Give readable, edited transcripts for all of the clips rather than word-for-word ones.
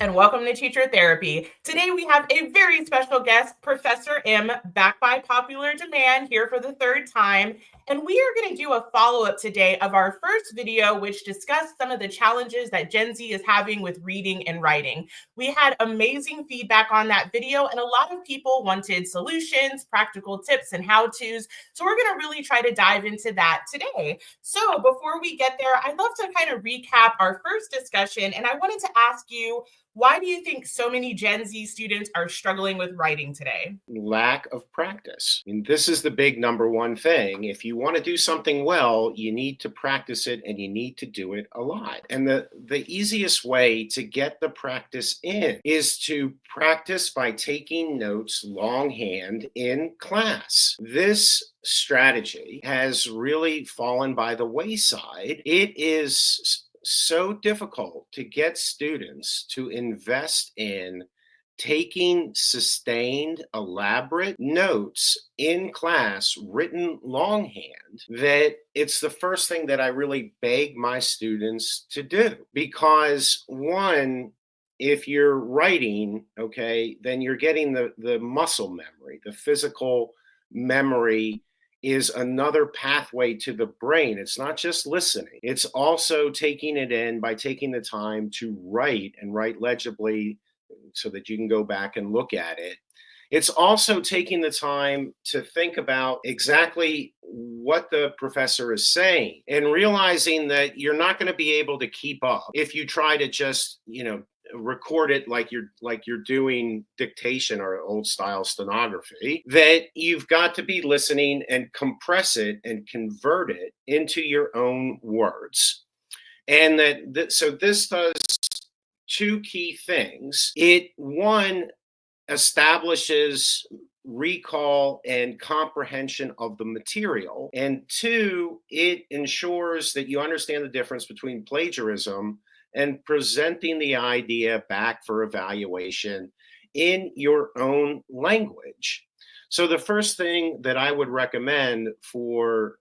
and welcome to Teacher Therapy. Today we have a very special guest, Professor M, back by popular demand here for the third time. And we are going to do a follow-up today of our first video, which discussed some of the challenges that Gen Z is having with reading and writing. We had amazing feedback on that video, and a lot of people wanted solutions, practical tips, and how-tos. So we're going to really try to dive into that today. So before we get there, I'd love to kind of recap our first discussion. And I wanted to ask you, why do you think so many Gen Z students are struggling with writing today? Lack of practice. And this is the big number one thing. If you want to do something well, you need to practice it and you need to do it a lot. And the easiest way to get the practice in is to practice by taking notes longhand in class. This strategy has really fallen by the wayside. It is so difficult to get students to invest in taking sustained, elaborate notes in class written longhand that it's the first thing that I really beg my students to do. Because, one, if you're writing, okay, then you're getting the muscle memory, the physical memory is another pathway to the brain. It's not just listening, it's also taking it in by taking the time to write and write legibly so that you can go back and look at it. It's also taking the time to think about exactly what the professor is saying and realizing that you're not going to be able to keep up if you try to just, record it like you're doing dictation or old style stenography. That you've got to be listening and compress it and convert it into your own words. And so this does two key things. One, establishes recall and comprehension of the material. And two, it ensures that you understand the difference between plagiarism and presenting the idea back for evaluation in your own language. So the first thing that I would recommend for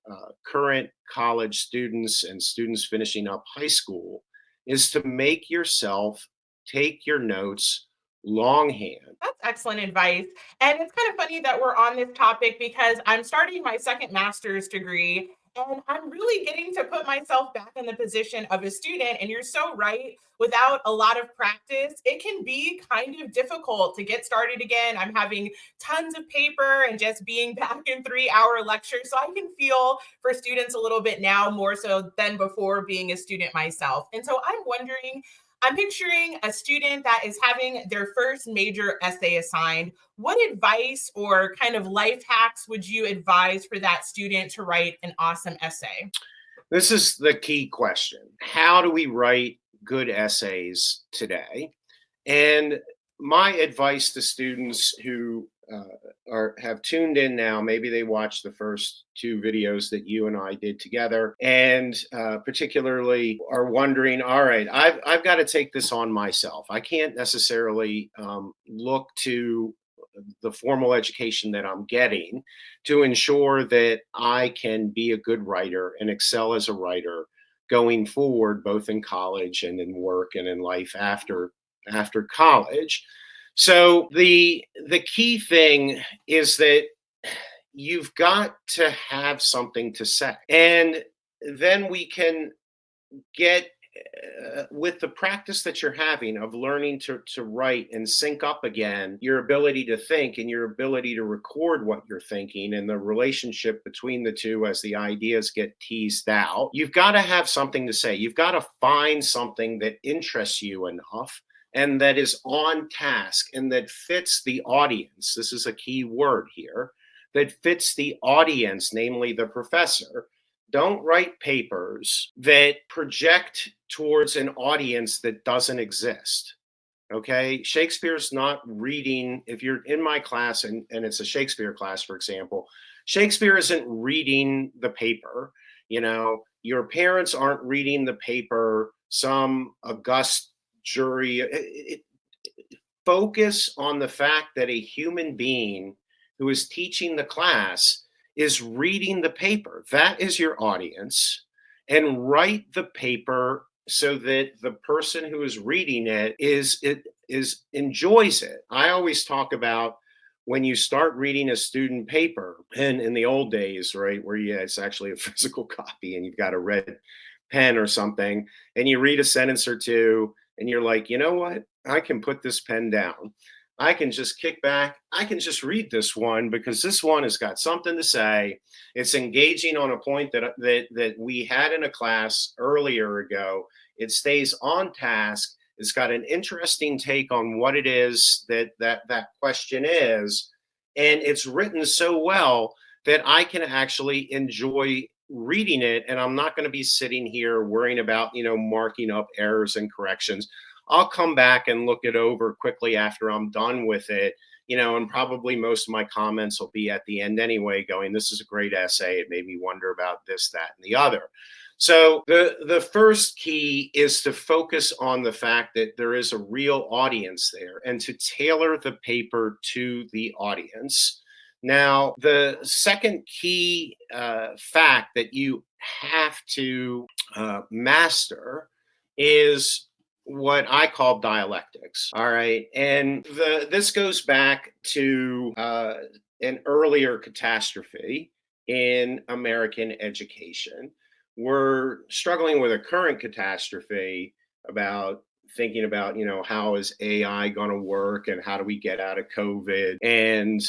current college students and students finishing up high school is to make yourself take your notes longhand. That's excellent advice. And it's kind of funny that we're on this topic because I'm starting my second master's degree and I'm really getting to put myself back in the position of a student. And you're so right. Without a lot of practice, it can be kind of difficult to get started again. I'm having tons of paper and just being back in 3-hour lectures. So I can feel for students a little bit now more so than before being a student myself. And so I'm picturing a student that is having their first major essay assigned. What advice or kind of life hacks would you advise for that student to write an awesome essay? This is the key question. How do we write good essays today? And my advice to students who have tuned in now, maybe they watched the first two videos that you and I did together, and particularly are wondering, all right, I've got to take this on myself. I can't necessarily look to the formal education that I'm getting to ensure that I can be a good writer and excel as a writer going forward, both in college and in work and in life after college. So the key thing is that you've got to have something to say. And then we can get with the practice that you're having of learning to write and sync up again your ability to think and your ability to record what you're thinking and the relationship between the two as the ideas get teased out. You've got to have something to say. You've got to find something that interests you enough and that is on task and that fits the audience. This is a key word here, that fits the audience, namely the professor. Don't write papers that project towards an audience that doesn't exist. Okay. Shakespeare's not reading. If you're in my class and it's a Shakespeare class, for example, Shakespeare isn't reading the paper. Your parents aren't reading the paper, some august jury. Focus on the fact that a human being who is teaching the class is reading the paper. That is your audience. And write the paper so that the person who is reading it is enjoys it. I always talk about when you start reading a student paper, and in the old days, right, where yeah, it's actually a physical copy and you've got a red pen or something, and you read a sentence or two, and you're like, you know what? I can put this pen down. I can just kick back. I can just read this one because this one has got something to say. It's engaging on a point that we had in a class earlier ago. It stays on task. It's got an interesting take on what it is that question is, and it's written so well that I can actually enjoy reading it, and I'm not going to be sitting here worrying about, marking up errors and corrections. I'll come back and look it over quickly after I'm done with it, and probably most of my comments will be at the end anyway, going, this is a great essay. It made me wonder about this, that, and the other. So the first key is to focus on the fact that there is a real audience there and to tailor the paper to the audience. Now, the second key fact that you have to master is what I call dialectics. All right, and this goes back to an earlier catastrophe in American education. We're struggling with a current catastrophe about thinking about, how is AI going to work and how do we get out of COVID and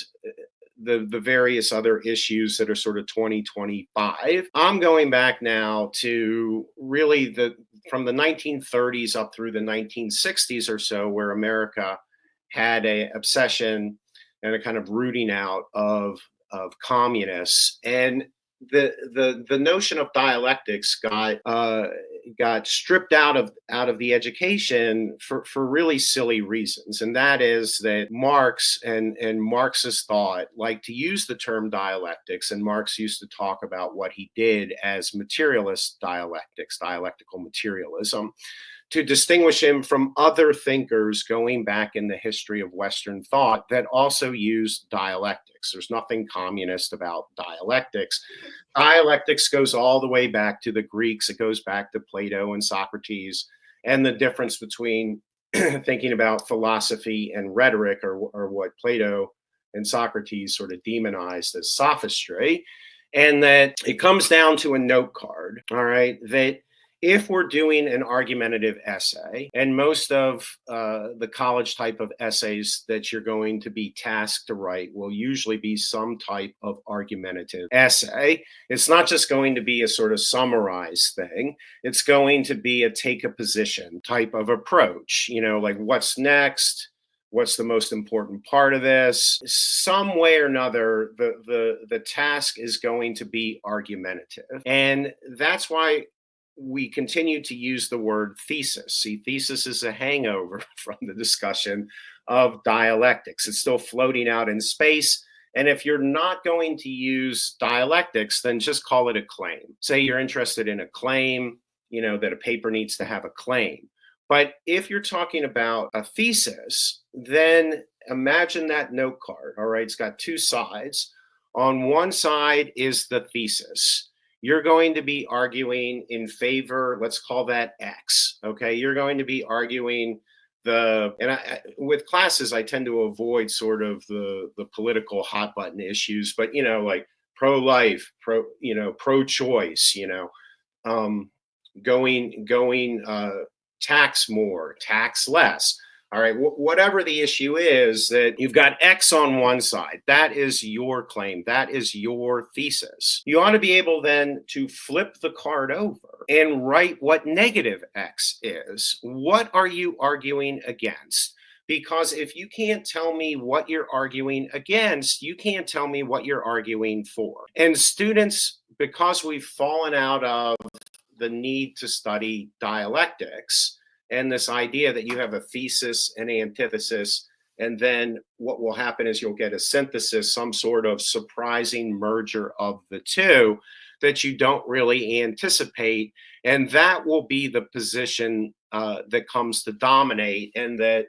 the various other issues that are sort of 2025. I'm going back now to really the from the 1930s up through the 1960s or so, where America had a obsession and a kind of rooting out of communists, and the notion of dialectics got stripped out of the education for really silly reasons, and that is that Marx and Marxist thought like to use the term dialectics, and Marx used to talk about what he did as materialist dialectics, dialectical materialism, to distinguish him from other thinkers going back in the history of Western thought that also used dialectics. There's nothing communist about dialectics. Dialectics goes all the way back to the Greeks, it goes back to Plato and Socrates, and the difference between thinking about philosophy and rhetoric, or what Plato and Socrates sort of demonized as sophistry. And that it comes down to a note card, all right, that if we're doing an argumentative essay, and most of the college type of essays that you're going to be tasked to write will usually be some type of argumentative essay. It's not just going to be a sort of summarized thing. It's going to be a take a position type of approach, like what's next? What's the most important part of this? Some way or another, the task is going to be argumentative. And that's why we continue to use the word thesis. See, thesis is a hangover from the discussion of dialectics. It's still floating out in space. And if you're not going to use dialectics, then just call it a claim. Say you're interested in a claim, that a paper needs to have a claim. But if you're talking about a thesis, then imagine that note card. All right, it's got two sides. On one side is the thesis. You're going to be arguing in favor, let's call that X. Okay, you're going to be arguing with classes, I tend to avoid sort of the political hot button issues, but like pro-life, pro-choice, going tax more, tax less. All right, whatever the issue is, that you've got X on one side, that is your claim, that is your thesis. You ought to be able then to flip the card over and write what negative X is. What are you arguing against? Because if you can't tell me what you're arguing against, you can't tell me what you're arguing for. And students, because we've fallen out of the need to study dialectics, and this idea that you have a thesis and antithesis, and then what will happen is you'll get a synthesis, some sort of surprising merger of the two that you don't really anticipate. And that will be the position that comes to dominate, and that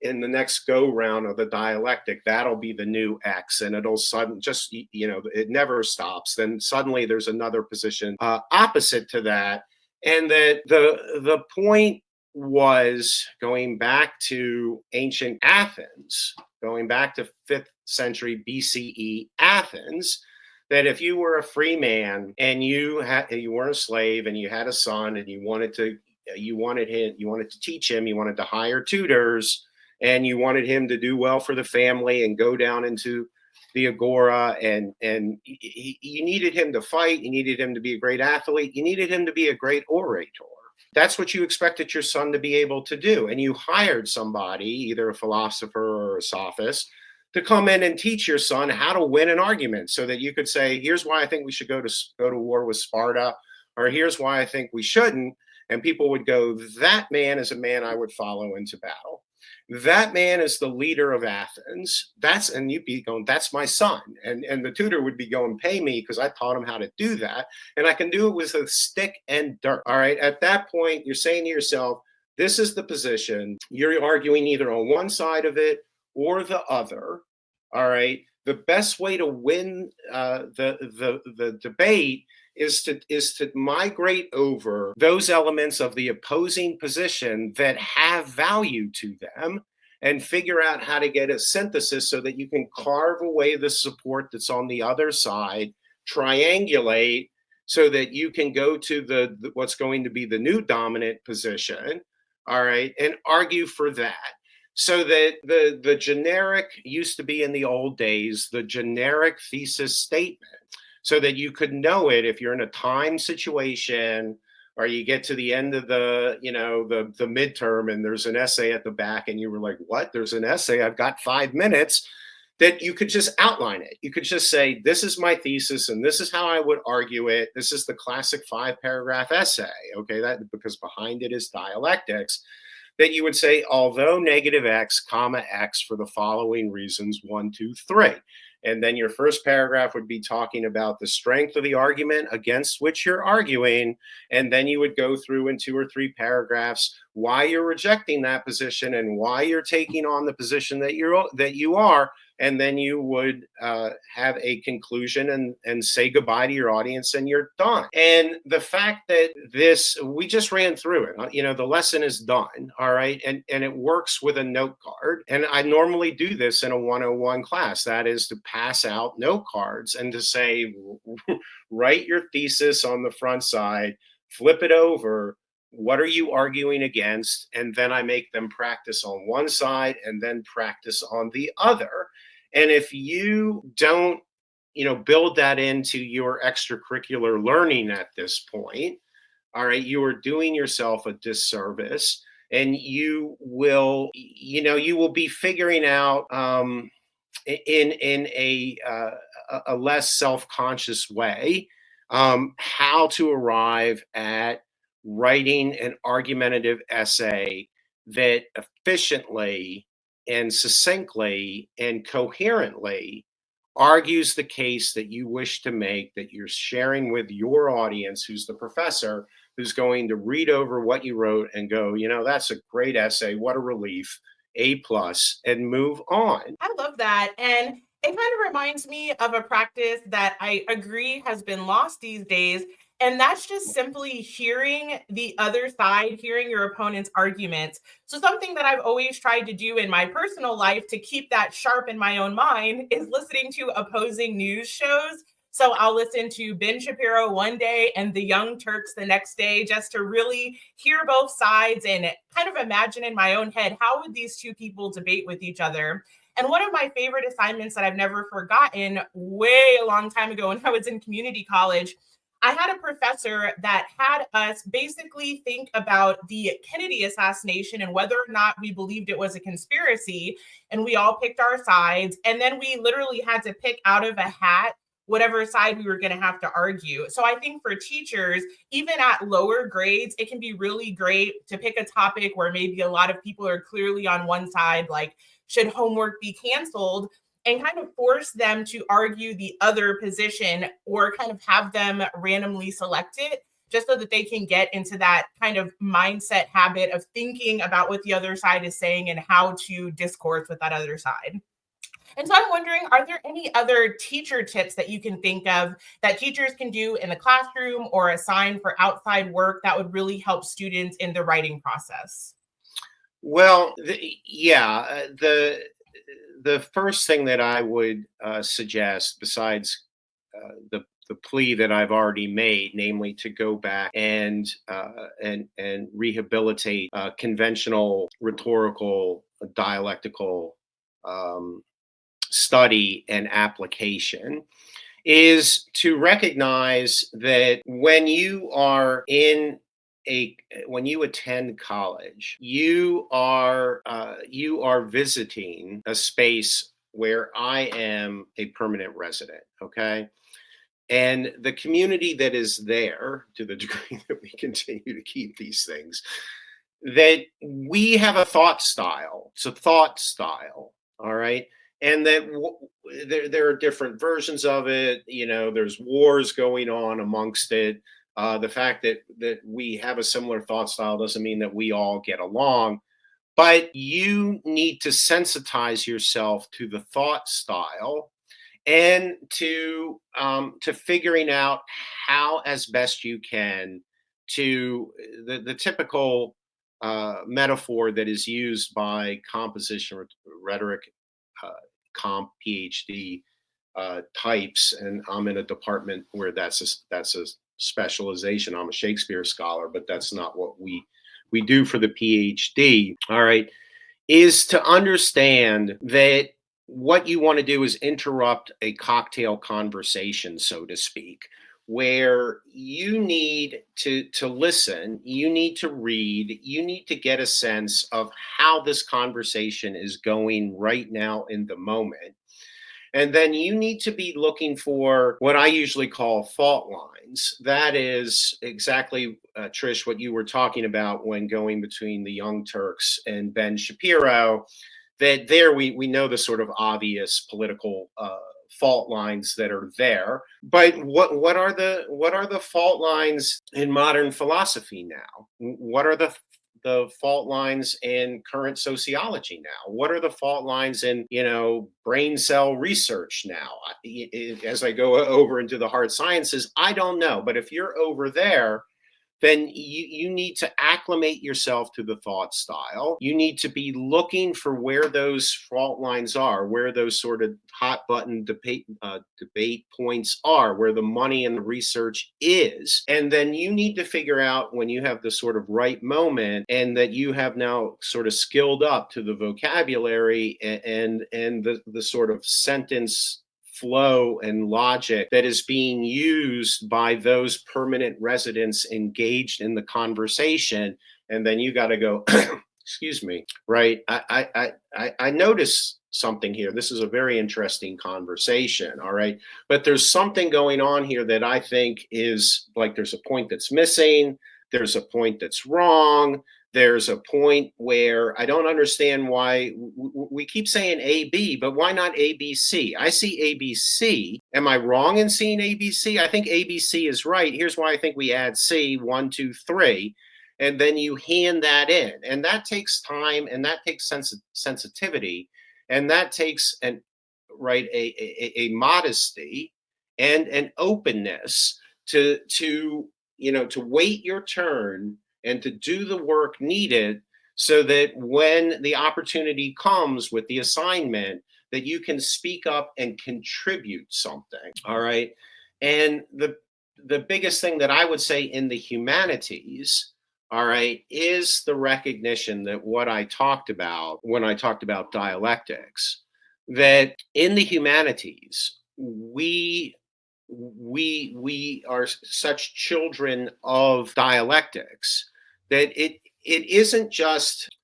in the next go round of the dialectic, that'll be the new X, and it'll it never stops. Then suddenly there's another position opposite to that. And that the point was going back to ancient Athens, going back to 5th century BCE Athens, that if you were a free man and you weren't a slave and you had a son and you wanted to teach him, you wanted to hire tutors, and you wanted him to do well for the family and go down into the agora, and you needed him to fight, you needed him to be a great athlete, you needed him to be a great orator. That's what you expected your son to be able to do, and you hired somebody, either a philosopher or a sophist, to come in and teach your son how to win an argument, so that you could say, here's why I think we should go to war with Sparta, or here's why I think we shouldn't. And people would go, that man is a man I would follow into battle. That man is the leader of Athens. And you'd be going, that's my son. And the tutor would be going, pay me because I taught him how to do that. And I can do it with a stick and dirt. All right. At that point, you're saying to yourself, this is the position. You're arguing either on one side of it or the other. All right. The best way to win the debate is to migrate over those elements of the opposing position that have value to them, and figure out how to get a synthesis so that you can carve away the support that's on the other side, triangulate so that you can go to the what's going to be the new dominant position, all right, and argue for that. So that the generic used to be, in the old days, the generic thesis statement, so that you could know it if you're in a time situation, or you get to the end of the midterm and there's an essay at the back and you were like, what, there's an essay, I've got 5 minutes, that you could just outline it. You could just say, this is my thesis and this is how I would argue it. This is the classic 5-paragraph essay. Okay, that because behind it is dialectics. That you would say, although negative x comma x for the following reasons, 1, 2, 3. And then your first paragraph would be talking about the strength of the argument against which you're arguing. And then you would go through in 2 or 3 paragraphs why you're rejecting that position and why you're taking on the position that you are. And then you would have a conclusion and say goodbye to your audience, and you're done. And the fact that we just ran through it, the lesson is done, all right? And it works with a note card. And I normally do this in a 101 class. That is to pass out note cards and to say, write your thesis on the front side, flip it over. What are you arguing against? And then I make them practice on one side and then practice on the other. And if you don't, build that into your extracurricular learning at this point, all right, you are doing yourself a disservice, and you will be figuring out in a less self-conscious way how to arrive at writing an argumentative essay that efficiently and succinctly and coherently argues the case that you wish to make, that you're sharing with your audience, who's the professor, who's going to read over what you wrote and go, that's a great essay, what a relief, A plus, and move on. I love that. And it kind of reminds me of a practice that I agree has been lost these days. And that's just simply hearing the other side, hearing your opponent's arguments. So, something that I've always tried to do in my personal life to keep that sharp in my own mind is listening to opposing news shows. So, I'll listen to Ben Shapiro one day and the Young Turks the next day, just to really hear both sides and kind of imagine in my own head, how would these two people debate with each other? And one of my favorite assignments that I've never forgotten, way a long time ago when I was in community college, I had a professor that had us basically think about the Kennedy assassination and whether or not we believed it was a conspiracy. And we all picked our sides. And then we literally had to pick out of a hat whatever side we were going to have to argue. So I think for teachers, even at lower grades, it can be really great to pick a topic where maybe a lot of people are clearly on one side, like, should homework be canceled? And kind of force them to argue the other position, or kind of have them randomly select it, just so that they can get into that kind of mindset habit of thinking about what the other side is saying and how to discourse with that other side. And so I'm wondering, are there any other teacher tips that you can think of that teachers can do in the classroom or assign for outside work that would really help students in the writing process? Well, yeah, the first thing that I would suggest, besides the plea that I've already made, namely to go back and rehabilitate conventional rhetorical dialectical um, study and application, is to recognize that when you attend college, you are visiting a space where I am a permanent resident. Okay, and the community that is there, to the degree that we continue to keep these things, that we have a thought style. It's a thought style. All right. And that there are different versions of it. You know, there's wars going on amongst it. The fact that we have a similar thought style doesn't mean that we all get along, but you need to sensitize yourself to the thought style and to figuring out how, as best you can, to the typical metaphor that is used by composition rhetoric uh, comp PhD types, and I'm in a department where that's a specialization. I'm a Shakespeare scholar, but that's not what we do for the PhD. All right, is to understand that what you want to do is interrupt a cocktail conversation, so to speak, where you need to listen, you need to read, you need to get a sense of how this conversation is going right now in the moment. And then you need to be looking for what I usually call fault lines. That is exactly, Trish, what you were talking about when going between the Young Turks and Ben Shapiro. That there we know the sort of obvious political fault lines that are there. But what are the fault lines in modern philosophy now? What are the fault lines in current sociology now? What are the fault lines in, brain cell research now? As I go over into the hard sciences, I don't know. But if you're over there, then you need to acclimate yourself to the thought style. You need to be looking for where those fault lines are, where those sort of hot button debate points are, where the money and the research is. And then you need to figure out when you have the sort of right moment and that you have now sort of skilled up to the vocabulary and the sort of sentence flow and logic that is being used by those permanent residents engaged in the conversation. And then you got to go, excuse me, right? I notice something here. This is a very interesting conversation. All right. But there's something going on here that I think is like there's a point that's missing, there's a point that's wrong. There's a point where I don't understand why we keep saying AB, but why not ABC? I see ABC. Am I wrong in seeing ABC? I think ABC is right. Here's why I think we add C, 1, 2, 3, and then you hand that in. And that takes time and that takes sensitivity and that takes a modesty and an openness to wait your turn and to do the work needed so that when the opportunity comes with the assignment that you can speak up and contribute something. All right. And the biggest thing that I would say in the humanities, all right, is the recognition that what I talked about when I talked about dialectics, that in the humanities we are such children of dialectics that it isn't just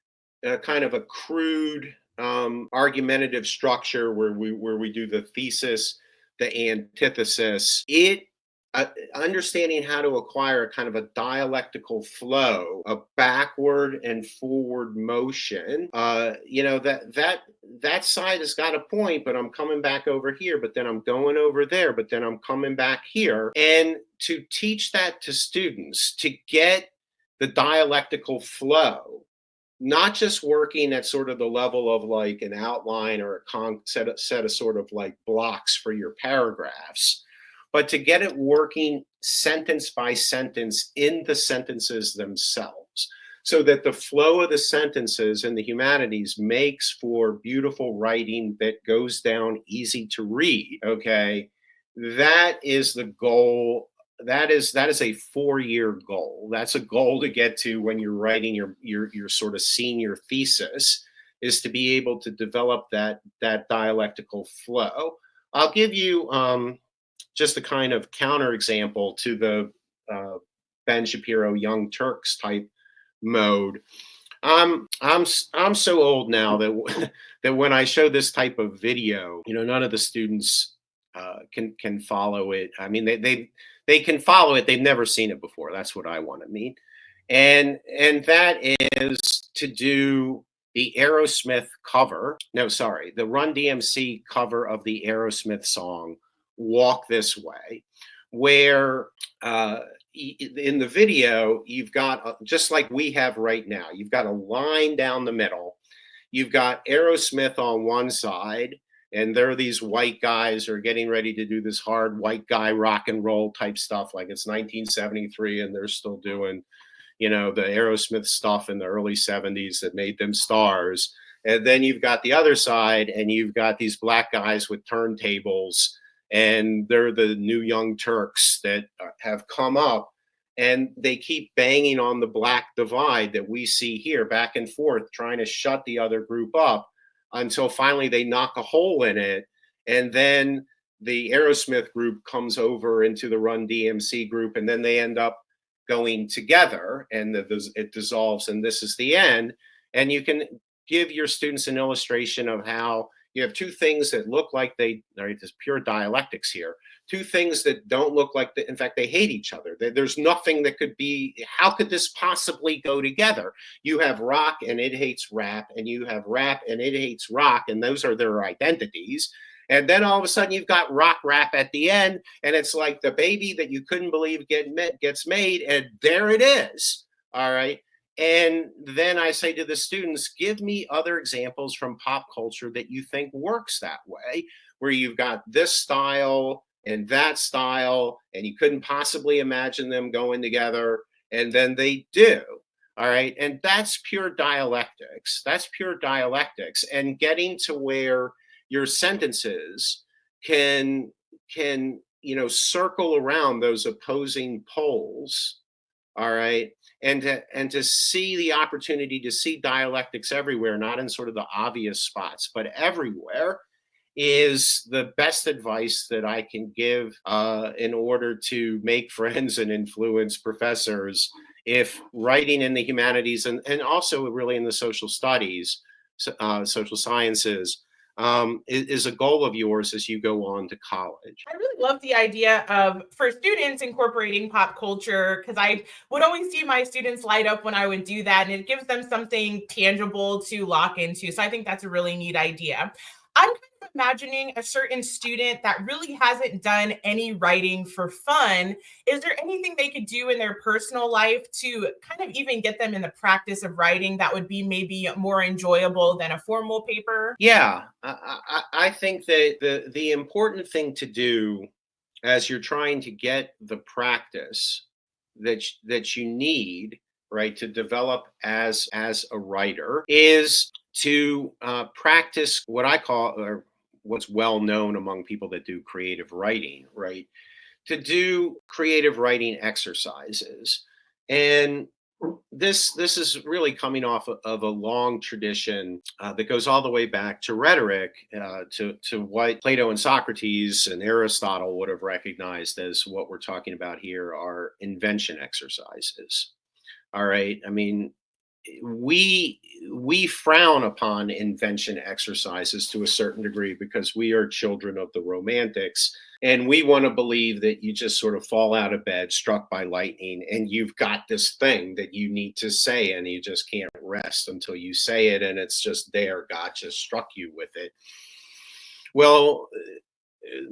a kind of a crude argumentative structure where we do the thesis, the antithesis. It understanding how to acquire a kind of a dialectical flow, a backward and forward motion. That side has got a point, but I'm coming back over here, but then I'm going over there, but then I'm coming back here. And to teach that to students, to get the dialectical flow, not just working at sort of the level of like an outline or a set of sort of like blocks for your paragraphs, but to get it working sentence by sentence in the sentences themselves, so that the flow of the sentences in the humanities makes for beautiful writing that goes down easy to read. Okay. That is the goal. That is a 4-year goal. That's a goal to get to when you're writing your sort of senior thesis, is to be able to develop that dialectical flow. I'll give you just a kind of counterexample to the uh, Ben Shapiro Young Turks type mode. I'm so old now that that when I show this type of video, none of the students can follow it. I mean, they can follow it. They've never seen it before. That's what I want to mean, and that is to do the Aerosmith cover. No, sorry, the Run DMC cover of the Aerosmith song "Walk This Way," where in the video, you've got just like we have right now, you've got a line down the middle. You've got Aerosmith on one side, and there are these white guys who are getting ready to do this hard white guy rock and roll type stuff, like it's 1973, and they're still doing, the Aerosmith stuff in the early 70s that made them stars. And then you've got the other side, and you've got these black guys with turntables, and they're the new Young Turks that have come up, and they keep banging on the black divide that we see here, back and forth, trying to shut the other group up until finally they knock a hole in it. And then the Aerosmith group comes over into the Run DMC group, and then they end up going together, and it dissolves, and this is the end. And you can give your students an illustration of how you have two things that look like there's pure dialectics here. Two things that don't look like, in fact, they hate each other. There's nothing that could be, how could this possibly go together? You have rock and it hates rap, and you have rap and it hates rock, and those are their identities. And then all of a sudden you've got rock rap at the end, and it's like the baby that you couldn't believe gets made, and there it is. All right. And then I say to the students, give me other examples from pop culture that you think works that way, where you've got this style and that style, and you couldn't possibly imagine them going together, and then they do. All right. And that's pure dialectics. That's pure dialectics. And getting to where your sentences can circle around those opposing poles. All right. And to see the opportunity to see dialectics everywhere, not in sort of the obvious spots, but everywhere, is the best advice that I can give in order to make friends and influence professors. If writing in the humanities, and also really in the social studies, social sciences, is a goal of yours as you go on to college. I really love the idea of, for students, incorporating pop culture, because I would always see my students light up when I would do that, and it gives them something tangible to lock into. So I think that's a really neat idea. I'm kind of imagining a certain student that really hasn't done any writing for fun. Is there anything they could do in their personal life to kind of even get them in the practice of writing that would be maybe more enjoyable than a formal paper? Yeah, I think that the important thing to do as you're trying to get the practice that you need, right, to develop as a writer, is to practice what I call, or what's well known among people that do creative writing, right, to do creative writing exercises. And this is really coming off of a long tradition that goes all the way back to rhetoric, to what Plato and Socrates and Aristotle would have recognized as what we're talking about here are invention exercises. All right. I mean, we frown upon invention exercises to a certain degree because we are children of the romantics, and we want to believe that you just sort of fall out of bed struck by lightning, and you've got this thing that you need to say, and you just can't rest until you say it, and it's just there. God just struck you with it. Well,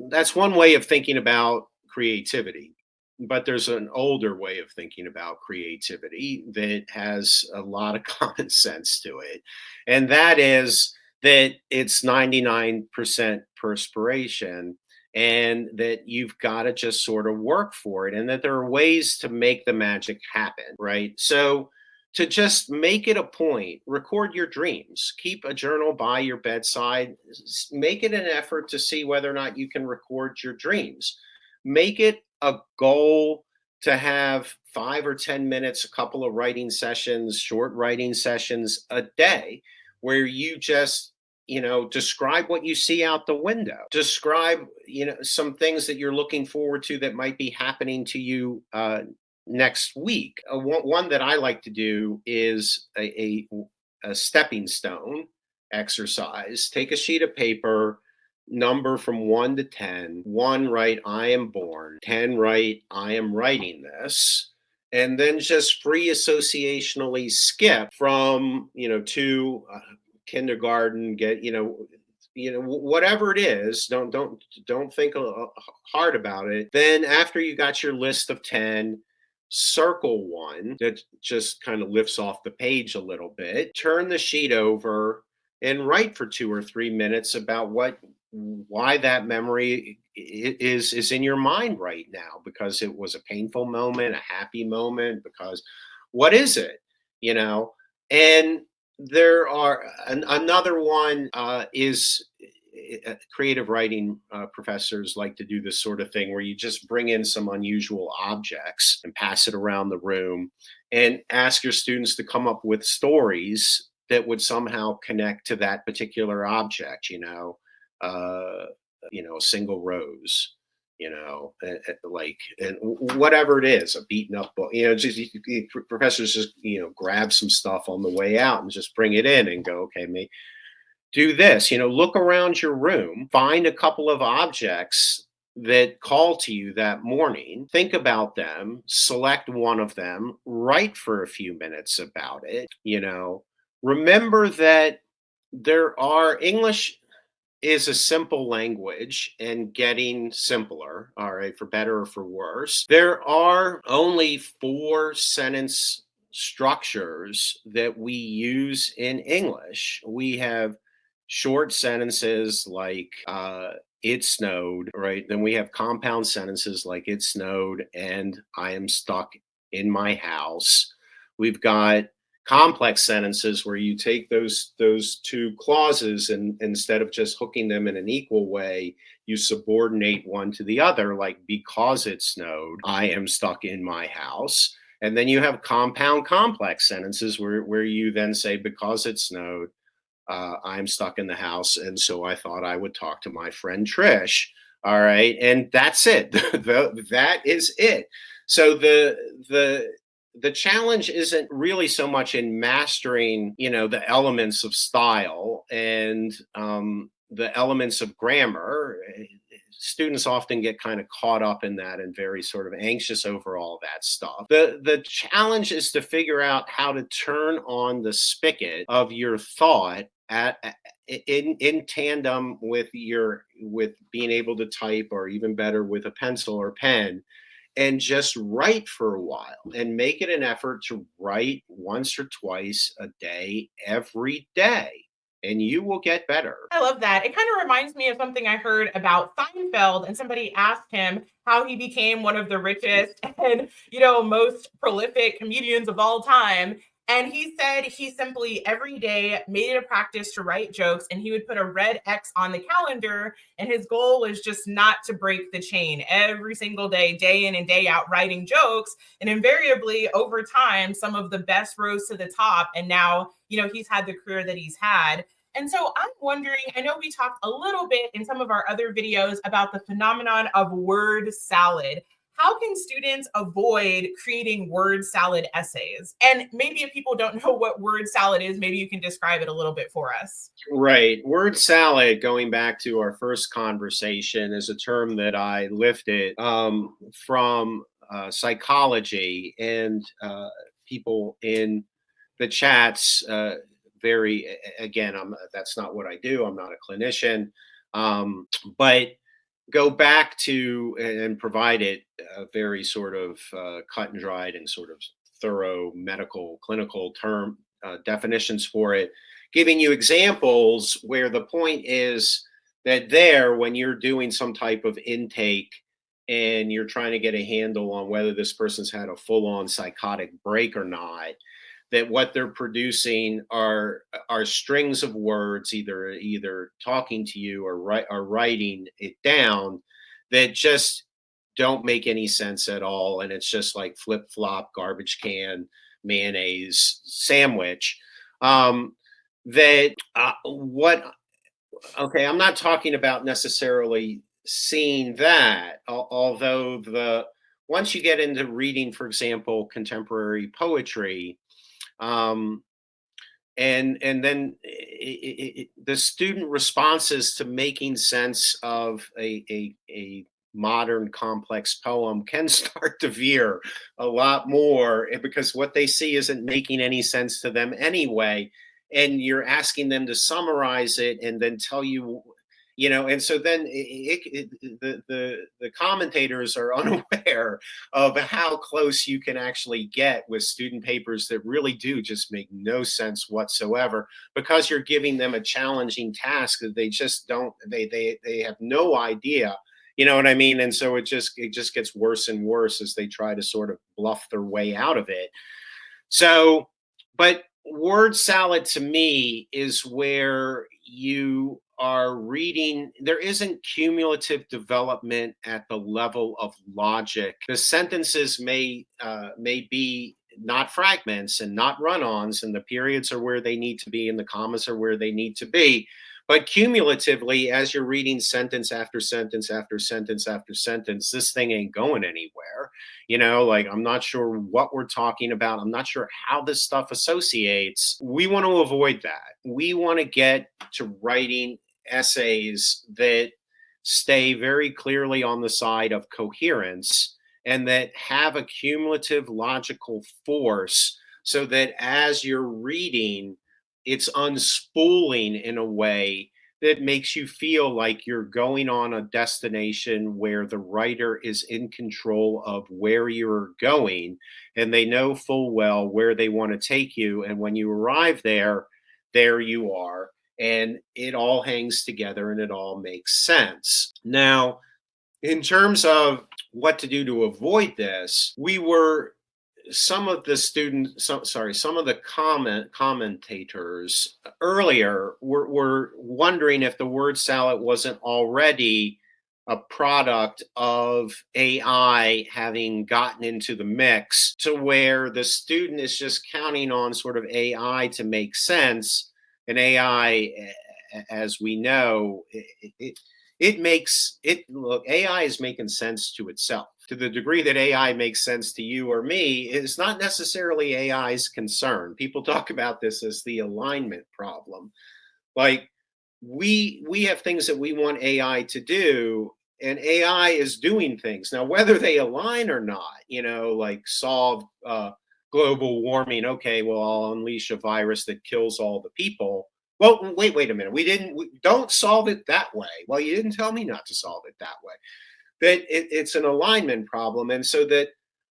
that's one way of thinking about creativity. but there's an older way of thinking about creativity that has a lot of common sense to it. And that is that it's 99% perspiration, and that you've got to just sort of work for it, and that there are ways to make the magic happen, right? So to just make it a point, record your dreams, keep a journal by your bedside, make it an effort to see whether or not you can record your dreams. Make it a goal to have 5 or 10 minutes, a couple of writing sessions, short writing sessions a day, where you just, describe what you see out the window. Describe, some things that you're looking forward to that might be happening to you next week. One that I like to do is a stepping stone exercise. Take a sheet of paper, number from 1 to 10. 1, write, I am born. 10, write, I am writing this. And then just free associationally skip from, to kindergarten, get, whatever it is. Don't think hard about it. Then after you got your list of 10, circle one that just kind of lifts off the page a little bit, turn the sheet over and write for 2 or 3 minutes about why that memory is in your mind right now, because it was a painful moment, a happy moment, because what is it, you know and there are another one is creative writing professors like to do this sort of thing where you just bring in some unusual objects and pass it around the room and ask your students to come up with stories that would somehow connect to that particular object. Uh, a single rose, like, and whatever it is, a beaten up book. Just professors just grab some stuff on the way out and just bring it in and go, okay, do this. Look around your room, find a couple of objects that call to you that morning, think about them, select one of them, write for a few minutes about it. Remember that English is a simple language and getting simpler, all right, for better or for worse. There are only 4 sentence structures that we use in English. We have short sentences like it snowed, right? Then we have compound sentences like it snowed and I am stuck in my house. We've got complex sentences where you take those two clauses, and instead of just hooking them in an equal way, you subordinate one to the other, like because it snowed, I am stuck in my house. And then you have compound complex sentences where you then say because it snowed, I'm stuck in the house, and so I thought I would talk to my friend Trish. All right, and that's it. That is it. So the challenge isn't really so much in mastering, the elements of style and the elements of grammar. Students often get kind of caught up in that and very sort of anxious over all that stuff. The challenge is to figure out how to turn on the spigot of your thought in tandem with being able to type, or even better with a pencil or pen, and just write for a while and make it an effort to write once or twice a day, every day, and you will get better. I love that. It kind of reminds me of something I heard about Seinfeld, and somebody asked him how he became one of the richest and, most prolific comedians of all time. And he said he simply every day made it a practice to write jokes, and he would put a red X on the calendar. And his goal was just not to break the chain every single day, day in and day out, writing jokes. And invariably, over time, some of the best rose to the top. And now, he's had the career that he's had. And so I'm wondering, I know we talked a little bit in some of our other videos about the phenomenon of word salad. How can students avoid creating word salad essays? And maybe if people don't know what word salad is, maybe you can describe it a little bit for us. Right. Word salad, going back to our first conversation, is a term that I lifted from psychology, and people in the chats again, that's not what I do. I'm not a clinician. But go back to and provide it a very sort of cut and dried and sort of thorough medical clinical term definitions for it, giving you examples where the point is that there, when you're doing some type of intake and you're trying to get a handle on whether this person's had a full-on psychotic break or not, that what they're producing are strings of words, either talking to you or writing it down, that just don't make any sense at all, and it's just like flip flop, garbage can, mayonnaise sandwich. That what Okay, I'm not talking about necessarily seeing that, although the once you get into reading, for example, contemporary poetry, um, and then the student responses to making sense of a modern complex poem can start to veer a lot more, because what they see isn't making any sense to them anyway, and you're asking them to summarize it and then tell you, and so then the commentators are unaware of how close you can actually get with student papers that really do just make no sense whatsoever, because you're giving them a challenging task that they just don't they have no idea, you know what I mean? And so it just gets worse and worse as they try to sort of bluff their way out of it. So, but word salad to me is where you are reading, there isn't cumulative development at the level of logic. The sentences may be not fragments and not run-ons, and the periods are where they need to be and the commas are where they need to be. But cumulatively, as you're reading sentence after sentence after sentence after sentence, this thing ain't going anywhere. Like, I'm not sure what we're talking about. I'm not sure how this stuff associates. We want to avoid that. We want to get to writing essays that stay very clearly on the side of coherence and that have a cumulative logical force, so that as you're reading, it's unspooling in a way that makes you feel like you're going on a destination where the writer is in control of where you're going, and they know full well where they want to take you. And when you arrive there, there you are. And it all hangs together and it all makes sense. Now, in terms of what to do to avoid this, we were some of the students, some of the commentators earlier were wondering if the word salad wasn't already a product of AI having gotten into the mix, to where the student is just counting on sort of AI to make sense. And AI, as we know, it makes it look, AI is making sense to itself. To the degree that AI makes sense to you or me, it's not necessarily AI's concern. People talk about this as the alignment problem. Like, we have things that we want AI to do, and AI is doing things. Now, whether they align or not, like solve global warming. Okay, well, I'll unleash a virus that kills all the people. Well, wait a minute. Don't solve it that way. Well, you didn't tell me not to solve it that way. That it's an alignment problem. And so that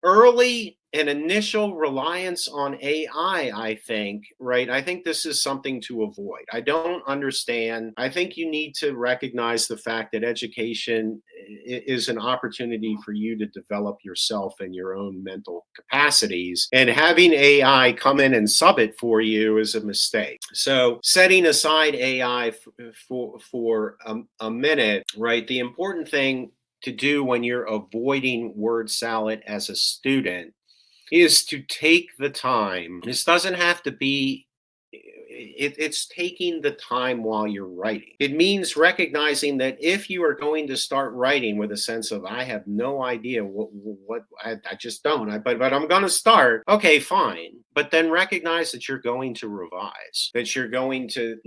early and initial reliance on AI, I think, right? I think this is something to avoid. I don't understand. I think you need to recognize the fact that education is an opportunity for you to develop yourself and your own mental capacities. And having AI come in and sub it for you is a mistake. So setting aside AI for a minute, right? The important thing to do when you're avoiding word salad as a student is to take the time. This doesn't have to be, it's taking the time while you're writing. It means recognizing that if you are going to start writing with a sense of, I have no idea what I just don't, but I'm going to start. Okay, fine. But then recognize that you're going to revise, that you're going to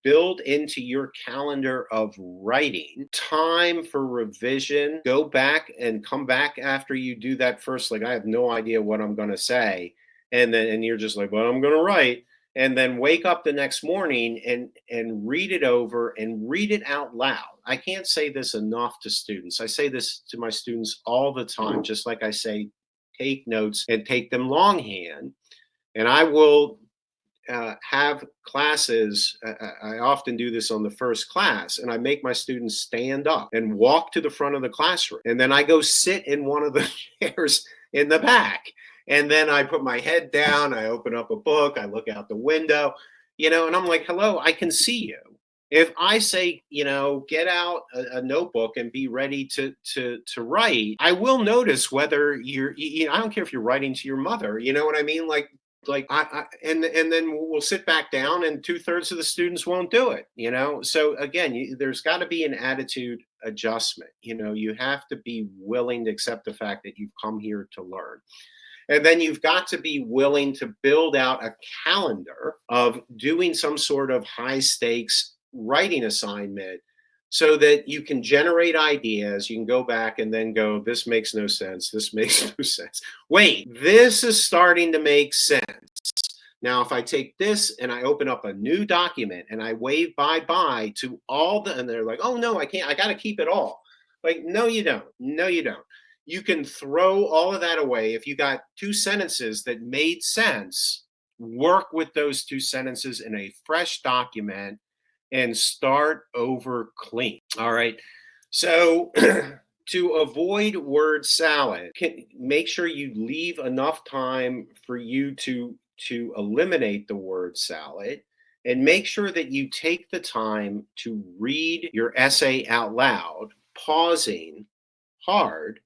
build into your calendar of writing time for revision. Go back and come back after you do that first, like, I have no idea what I'm going to say. And you're just like, well, I'm going to write. And then wake up the next morning and read it over and read it out loud. I can't say this enough to students. I say this to my students all the time, just like I say, take notes and take them longhand. And I will have classes. I often do this on the first class, and I make my students stand up and walk to the front of the classroom. And then I go sit in one of the chairs in the back. And then I put my head down, I open up a book, I look out the window, and I'm like, hello, I can see you. If I say, get out a notebook and be ready to write, I will notice whether I don't care if you're writing to your mother, you know what I mean? Like and then we'll sit back down, and 2/3 of the students won't do it. So again, there's got to be an attitude adjustment. You have to be willing to accept the fact that you've come here to learn. And then you've got to be willing to build out a calendar of doing some sort of high stakes writing assignment so that you can generate ideas. You can go back and then go, this makes no sense. This makes no sense. Wait, this is starting to make sense. Now, if I take this and I open up a new document and I wave bye to and they're like, oh no, I can't, I got to keep it all. Like, no, you don't. No, you don't. You can throw all of that away. If you got 2 sentences that made sense, work with those 2 sentences in a fresh document and start over clean. All right. So to avoid word salad, make sure you leave enough time for you to eliminate the word salad, and make sure that you take the time to read your essay out loud, pausing hard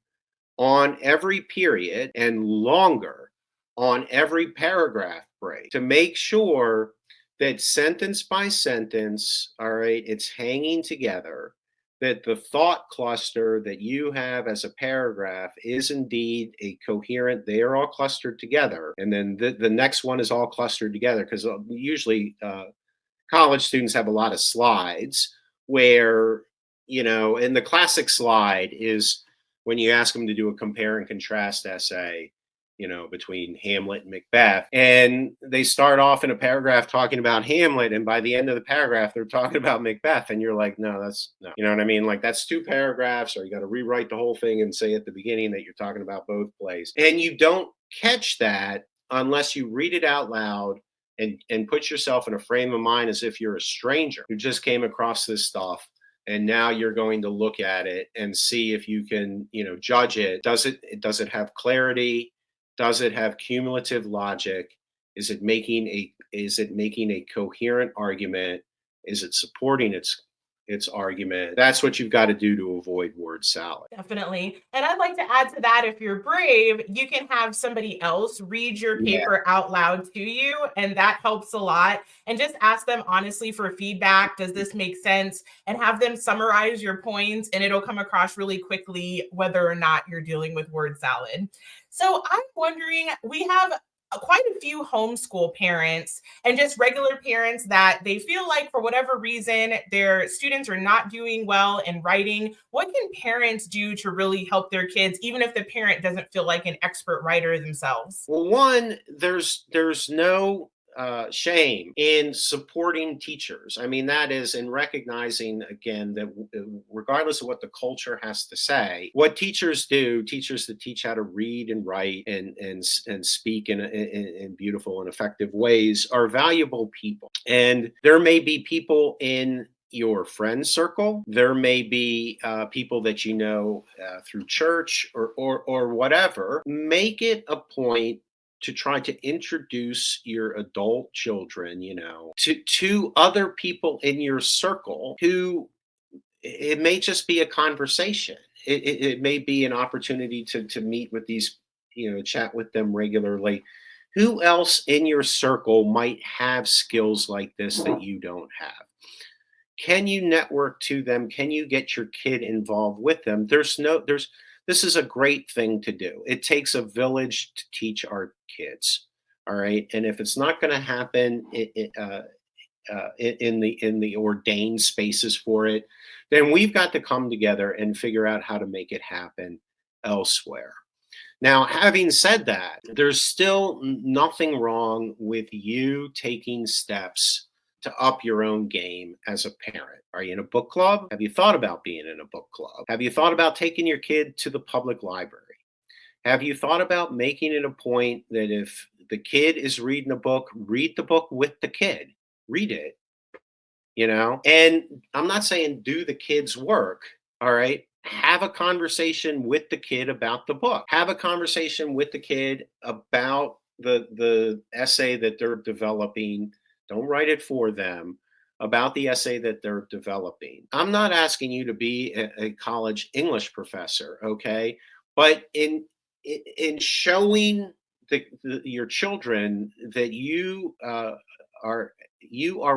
on every period and longer on every paragraph break to make sure that sentence by sentence, all right, it's hanging together, that the thought cluster that you have as a paragraph is indeed a coherent, they are all clustered together. And then the next one is all clustered together, because usually college students have a lot of slides where, and the classic slide is when you ask them to do a compare and contrast essay, between Hamlet and Macbeth. And they start off in a paragraph talking about Hamlet, and by the end of the paragraph, they're talking about Macbeth. And you're like, no, that's no. You know what I mean? Like, that's 2 paragraphs, or you got to rewrite the whole thing and say at the beginning that you're talking about both plays. And you don't catch that unless you read it out loud and put yourself in a frame of mind as if you're a stranger who just came across this stuff. And now you're going to look at it and see if you can, judge it. Does it have clarity? Does it have cumulative logic? Is it making a coherent argument? Is it supporting its argument? That's what you've got to do to avoid word salad. Definitely. And I'd like to add to that, if you're brave, you can have somebody else read your Yeah. paper out loud to you, and that helps a lot. And just ask them honestly for feedback. Does this make sense? And have them summarize your points, and it'll come across really quickly whether or not you're dealing with word salad. So I'm wondering, we have quite a few homeschool parents and just regular parents that they feel like for whatever reason their students are not doing well in writing. What can parents do to really help their kids, even if the parent doesn't feel like an expert writer themselves? Well, one, there's no shame in supporting teachers. I mean, that is in recognizing, again, that regardless of what the culture has to say, what teachers do, teachers that teach how to read and write and speak in beautiful and effective ways, are valuable people. And there may be people in your friend circle. There may be people that through church or whatever. Make it a point to try to introduce your adult children, to other people in your circle who, it may just be a conversation. It may be an opportunity to meet with these, chat with them regularly. Who else in your circle might have skills like this that you don't have? Can you network to them? Can you get your kid involved with them? This is a great thing to do. It takes a village to teach our kids. All right. And if it's not going to happen in the ordained spaces for it, then we've got to come together and figure out how to make it happen elsewhere. Now, having said that, there's still nothing wrong with you taking steps to up your own game as a parent? Are you in a book club? Have you thought about being in a book club? Have you thought about taking your kid to the public library? Have you thought about making it a point that if the kid is reading a book, read the book with the kid? Read it, And I'm not saying do the kid's work, all right? Have a conversation with the kid about the book. Have a conversation with the kid about the essay that they're developing. Don't write it for them, about the essay that they're developing. I'm not asking you to be a college English professor, okay? But in showing your children that you are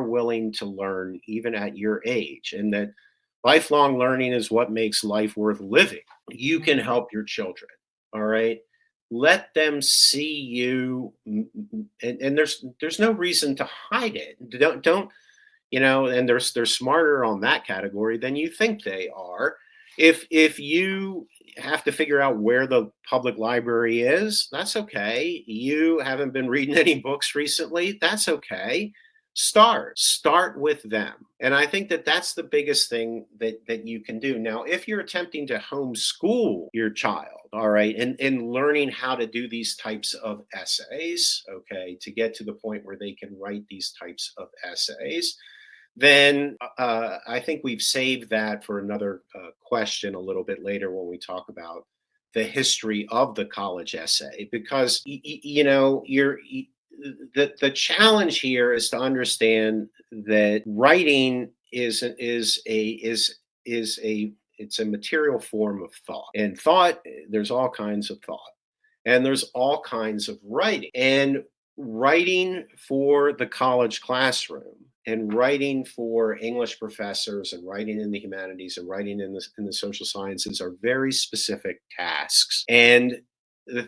willing to learn even at your age, and that lifelong learning is what makes life worth living. You can help your children. All right. Let them see you, and there's no reason to hide it. Don't and they're smarter on that category than you think they are. If you have to figure out where the public library is, that's okay. You haven't been reading any books recently, that's okay. Start with them. And I think that that's the biggest thing that you can do. Now, if you're attempting to homeschool your child, all right, and learning how to do these types of essays, okay, to get to the point where they can write these types of essays, then I think we've saved that for another question a little bit later when we talk about the history of the college essay, because the challenge here is to understand that writing is a it's a material form of thought, and thought, there's all kinds of thought, and there's all kinds of writing, and writing for the college classroom, and writing for English professors, and writing in the humanities, and writing in the social sciences are very specific tasks. And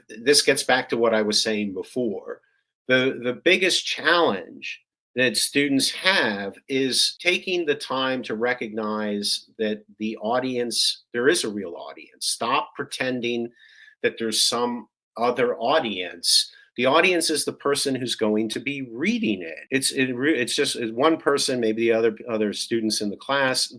this gets back to what I was saying before. The biggest challenge that students have is taking the time to recognize that there is a real audience. Stop pretending that there's some other audience. The audience is the person who's going to be reading it. It's just one person, maybe the other students in the class.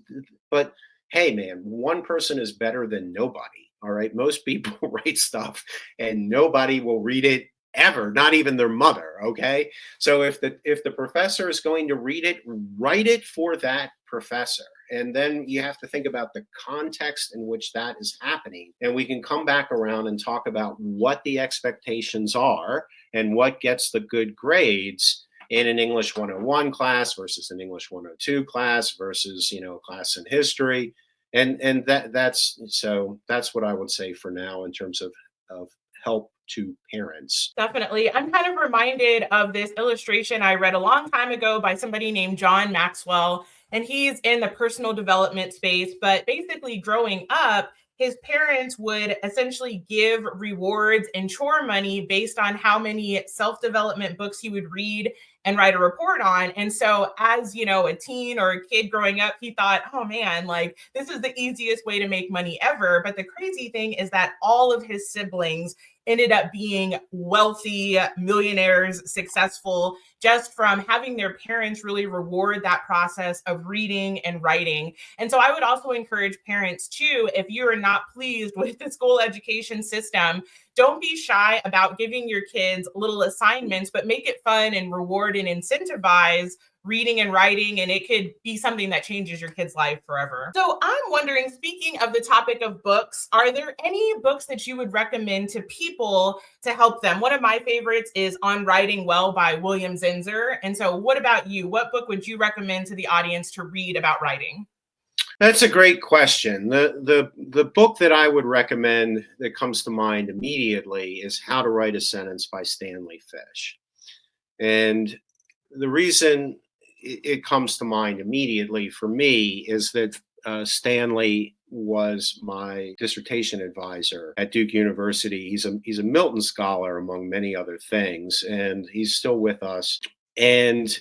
But hey, man, one person is better than nobody. All right, most people write stuff and nobody will read it ever, not even their mother. Okay, so if the professor is going to read it, write it for that professor. And then you have to think about the context in which that is happening. And we can come back around and talk about what the expectations are and what gets the good grades in an English 101 class versus an English 102 class versus, a class in history. And that's what I would say for now in terms of help to parents. Definitely. I'm kind of reminded of this illustration I read a long time ago by somebody named John Maxwell, and he's in the personal development space. But basically, growing up, his parents would essentially give rewards and chore money based on how many self-development books he would read and write a report on. And so as a teen or a kid growing up, he thought, oh man, like this is the easiest way to make money ever. But the crazy thing is that all of his siblings ended up being wealthy millionaires, successful, just from having their parents really reward that process of reading and writing. And so I would also encourage parents too, if you are not pleased with the school education system, don't be shy about giving your kids little assignments, but make it fun and reward and incentivize reading and writing, and it could be something that changes your kid's life forever. So I'm wondering, speaking of the topic of books, are there any books that you would recommend to people to help them? One of my favorites is On Writing Well by William Zinsser. And so what about you? What book would you recommend to the audience to read about writing? That's a great question. The book that I would recommend that comes to mind immediately is How to Write a Sentence by Stanley Fish. And the reason it comes to mind immediately for me is that Stanley was my dissertation advisor at Duke University. He's a Milton scholar among many other things, and he's still with us. And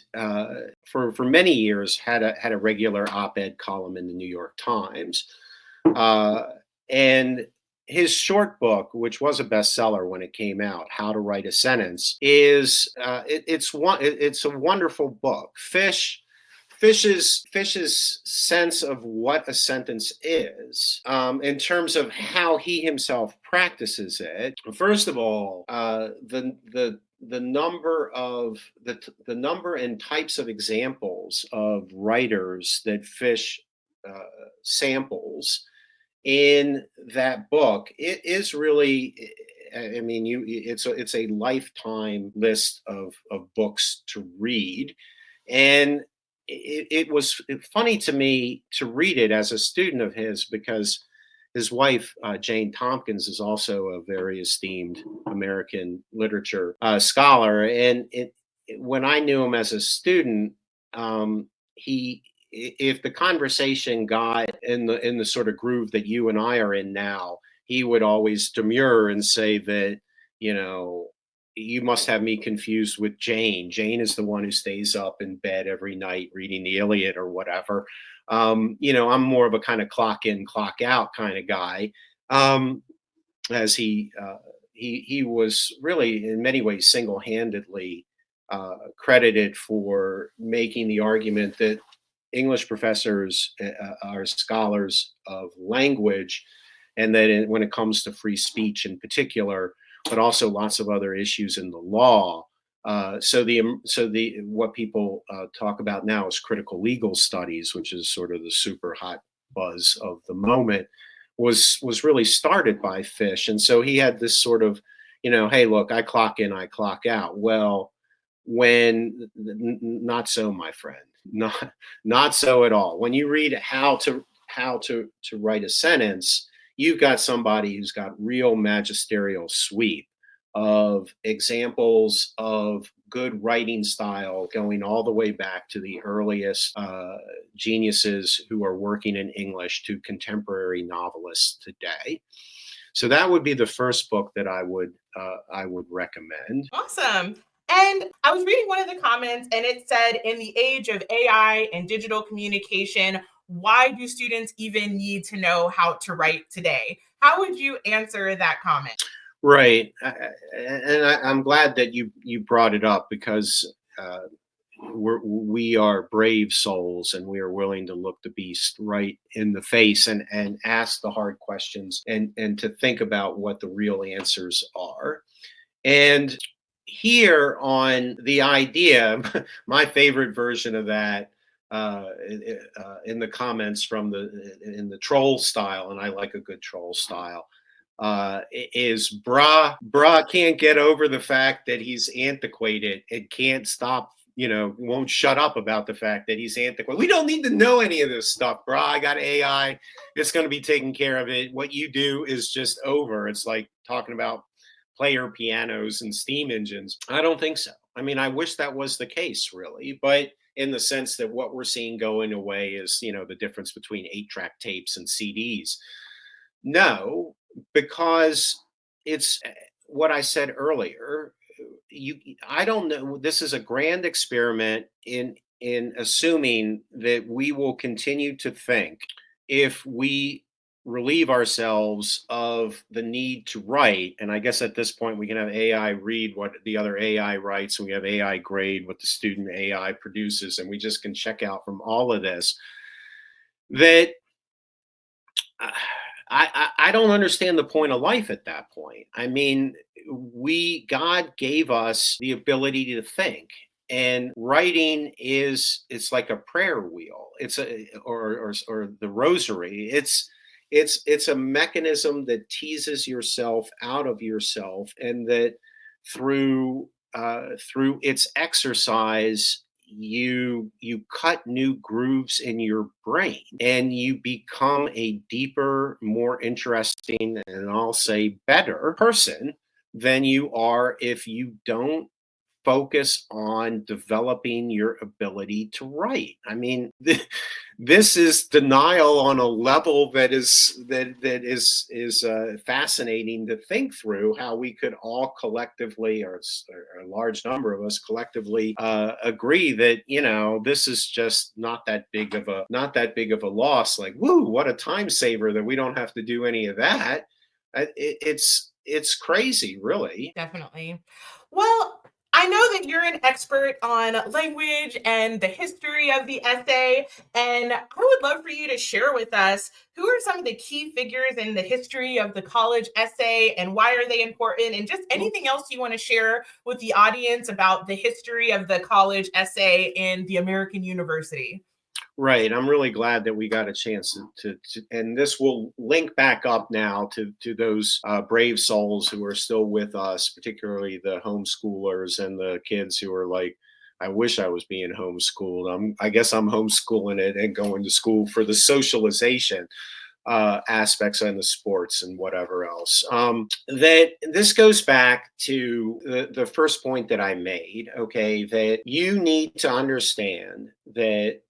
for many years had a regular op-ed column in the New York Times. And his short book, which was a bestseller when it came out, How to Write a Sentence, it's a wonderful book. Fish Fish's sense of what a sentence is, in terms of how he himself practices it. First of all, the number of the number and types of examples of writers that Fish uh, samples in that book, it is really, I mean, it's a lifetime list of books to read. And it was funny to me to read it as a student of his, because his wife, Jane Tompkins, is also a very esteemed American literature scholar. And when I knew him as a student, he if the conversation got in the sort of groove that you and I are in now, he would always demur and say that, you know, you must have me confused with Jane. Jane is the one who stays up in bed every night reading the Iliad or whatever. I'm more of a kind of clock in, clock out kind of guy. Um, as he was really in many ways single-handedly credited for making the argument that English professors are scholars of language, and that when it comes to free speech in particular, but also lots of other issues in the law. So the what people talk about now is critical legal studies, which is sort of the super hot buzz of the moment, was really started by Fish. And so he had this sort of, hey, look, I clock in, I clock out. Well, not so, my friend, not so at all. When you read how to write a sentence, you've got somebody who's got real magisterial sweep of examples of good writing style, going all the way back to the earliest geniuses who are working in English to contemporary novelists today. So that would be the first book that I would recommend. Awesome. And I was reading one of the comments and it said, in the age of AI and digital communication, why do students even need to know how to write today? How would you answer that comment? Right, and I'm glad that you brought it up, because we are brave souls, and we are willing to look the beast right in the face, and ask the hard questions, and to think about what the real answers are. And here on the idea, my favorite version of that, in the comments in the troll style, and I like a good troll style, is brah can't get over the fact that he's antiquated and can't stop, won't shut up about the fact that he's antiquated. We don't need to know any of this stuff, brah. I got AI. It's going to be taking care of it. What you do is just over. It's like talking about player pianos and steam engines. I don't think so. I mean, I wish that was the case, really, but in the sense that what we're seeing going away is, the difference between 8-track tapes and CDs. No, because it's what I said earlier. I don't know. This is a grand experiment in assuming that we will continue to think, if we relieve ourselves of the need to write. And I guess at this point we can have AI read what the other AI writes, and we have AI grade what the student AI produces, and we just can check out from all of this. That I don't understand the point of life at that point. I mean, God gave us the ability to think, and writing it's like a prayer wheel. It's a or the rosary. It's a mechanism that teases yourself out of yourself, and that through its exercise, you cut new grooves in your brain, and you become a deeper, more interesting, and I'll say better person than you are if you don't focus on developing your ability to write. I mean, this is denial on a level that is fascinating to think through. How we could all collectively, or a large number of us collectively, agree that this is just not that big of a loss. Like, woo, what a time saver that we don't have to do any of that. It's crazy, really. Definitely. Well, I know that you're an expert on language and the history of the essay, and I would love for you to share with us who are some of the key figures in the history of the college essay and why are they important, and just anything else you want to share with the audience about the history of the college essay in the American university. Right. I'm really glad that we got a chance and this will link back up now to those brave souls who are still with us, particularly the homeschoolers and the kids who are like, I wish I was being homeschooled. I guess I'm homeschooling it and going to school for the socialization aspects and the sports and whatever else. That this goes back to the first point that I made, okay, that you need to understand that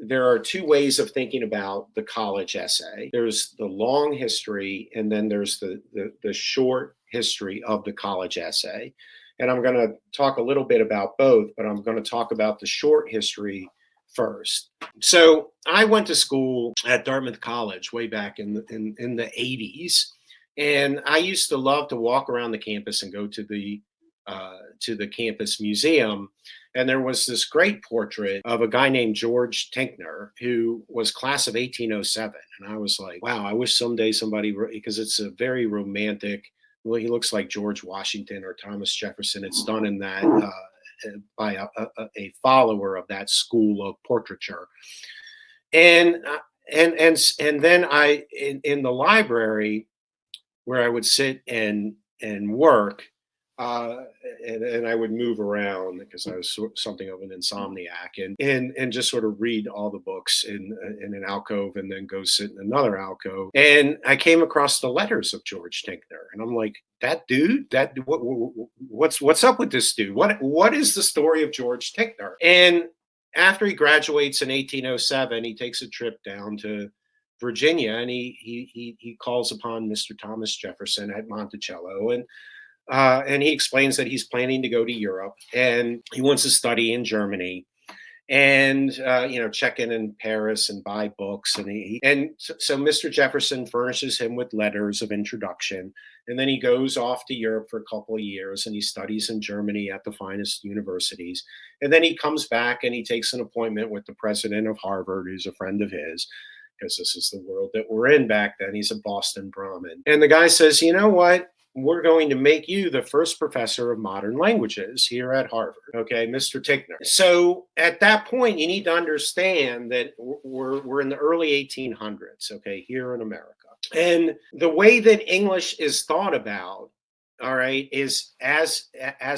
there are two ways of thinking about the college essay. There's the long history, and then there's the short history of the college essay. And I'm going to talk a little bit about both, but I'm going to talk about the short history first. So I went to school at Dartmouth College way back in the 80s, and I used to love to walk around the campus and go to the campus museum. And there was this great portrait of a guy named George Tinkner, who was class of 1807. And I was like, wow, I wish someday somebody, because it's a very romantic, well, he looks like George Washington or Thomas Jefferson. It's done in that by a follower of that school of portraiture. And and then in the library where I would sit and work, uh, and I would move around because I was something of an insomniac, and just sort of read all the books in an alcove, and then go sit in another alcove. And I came across the letters of George Tinkner, and I'm like, that dude, what's up with this dude? What is the story of George Tinkner? And after he graduates in 1807, he takes a trip down to Virginia, and he calls upon Mr. Thomas Jefferson at Monticello, and he explains that he's planning to go to Europe and he wants to study in Germany, and check in Paris and buy books, and so Mr. Jefferson furnishes him with letters of introduction, and then he goes off to Europe for a couple of years and he studies in Germany at the finest universities, and then he comes back and he takes an appointment with the president of Harvard, who's a friend of his, because this is the world that we're in back then. He's a Boston Brahmin, and the guy says, you know what, we're going to make you the first professor of modern languages here at Harvard. Okay, Mr. Tickner. So at that point, you need to understand that we're in the early 1800s, okay, here in America. And the way that English is thought about, all right, is as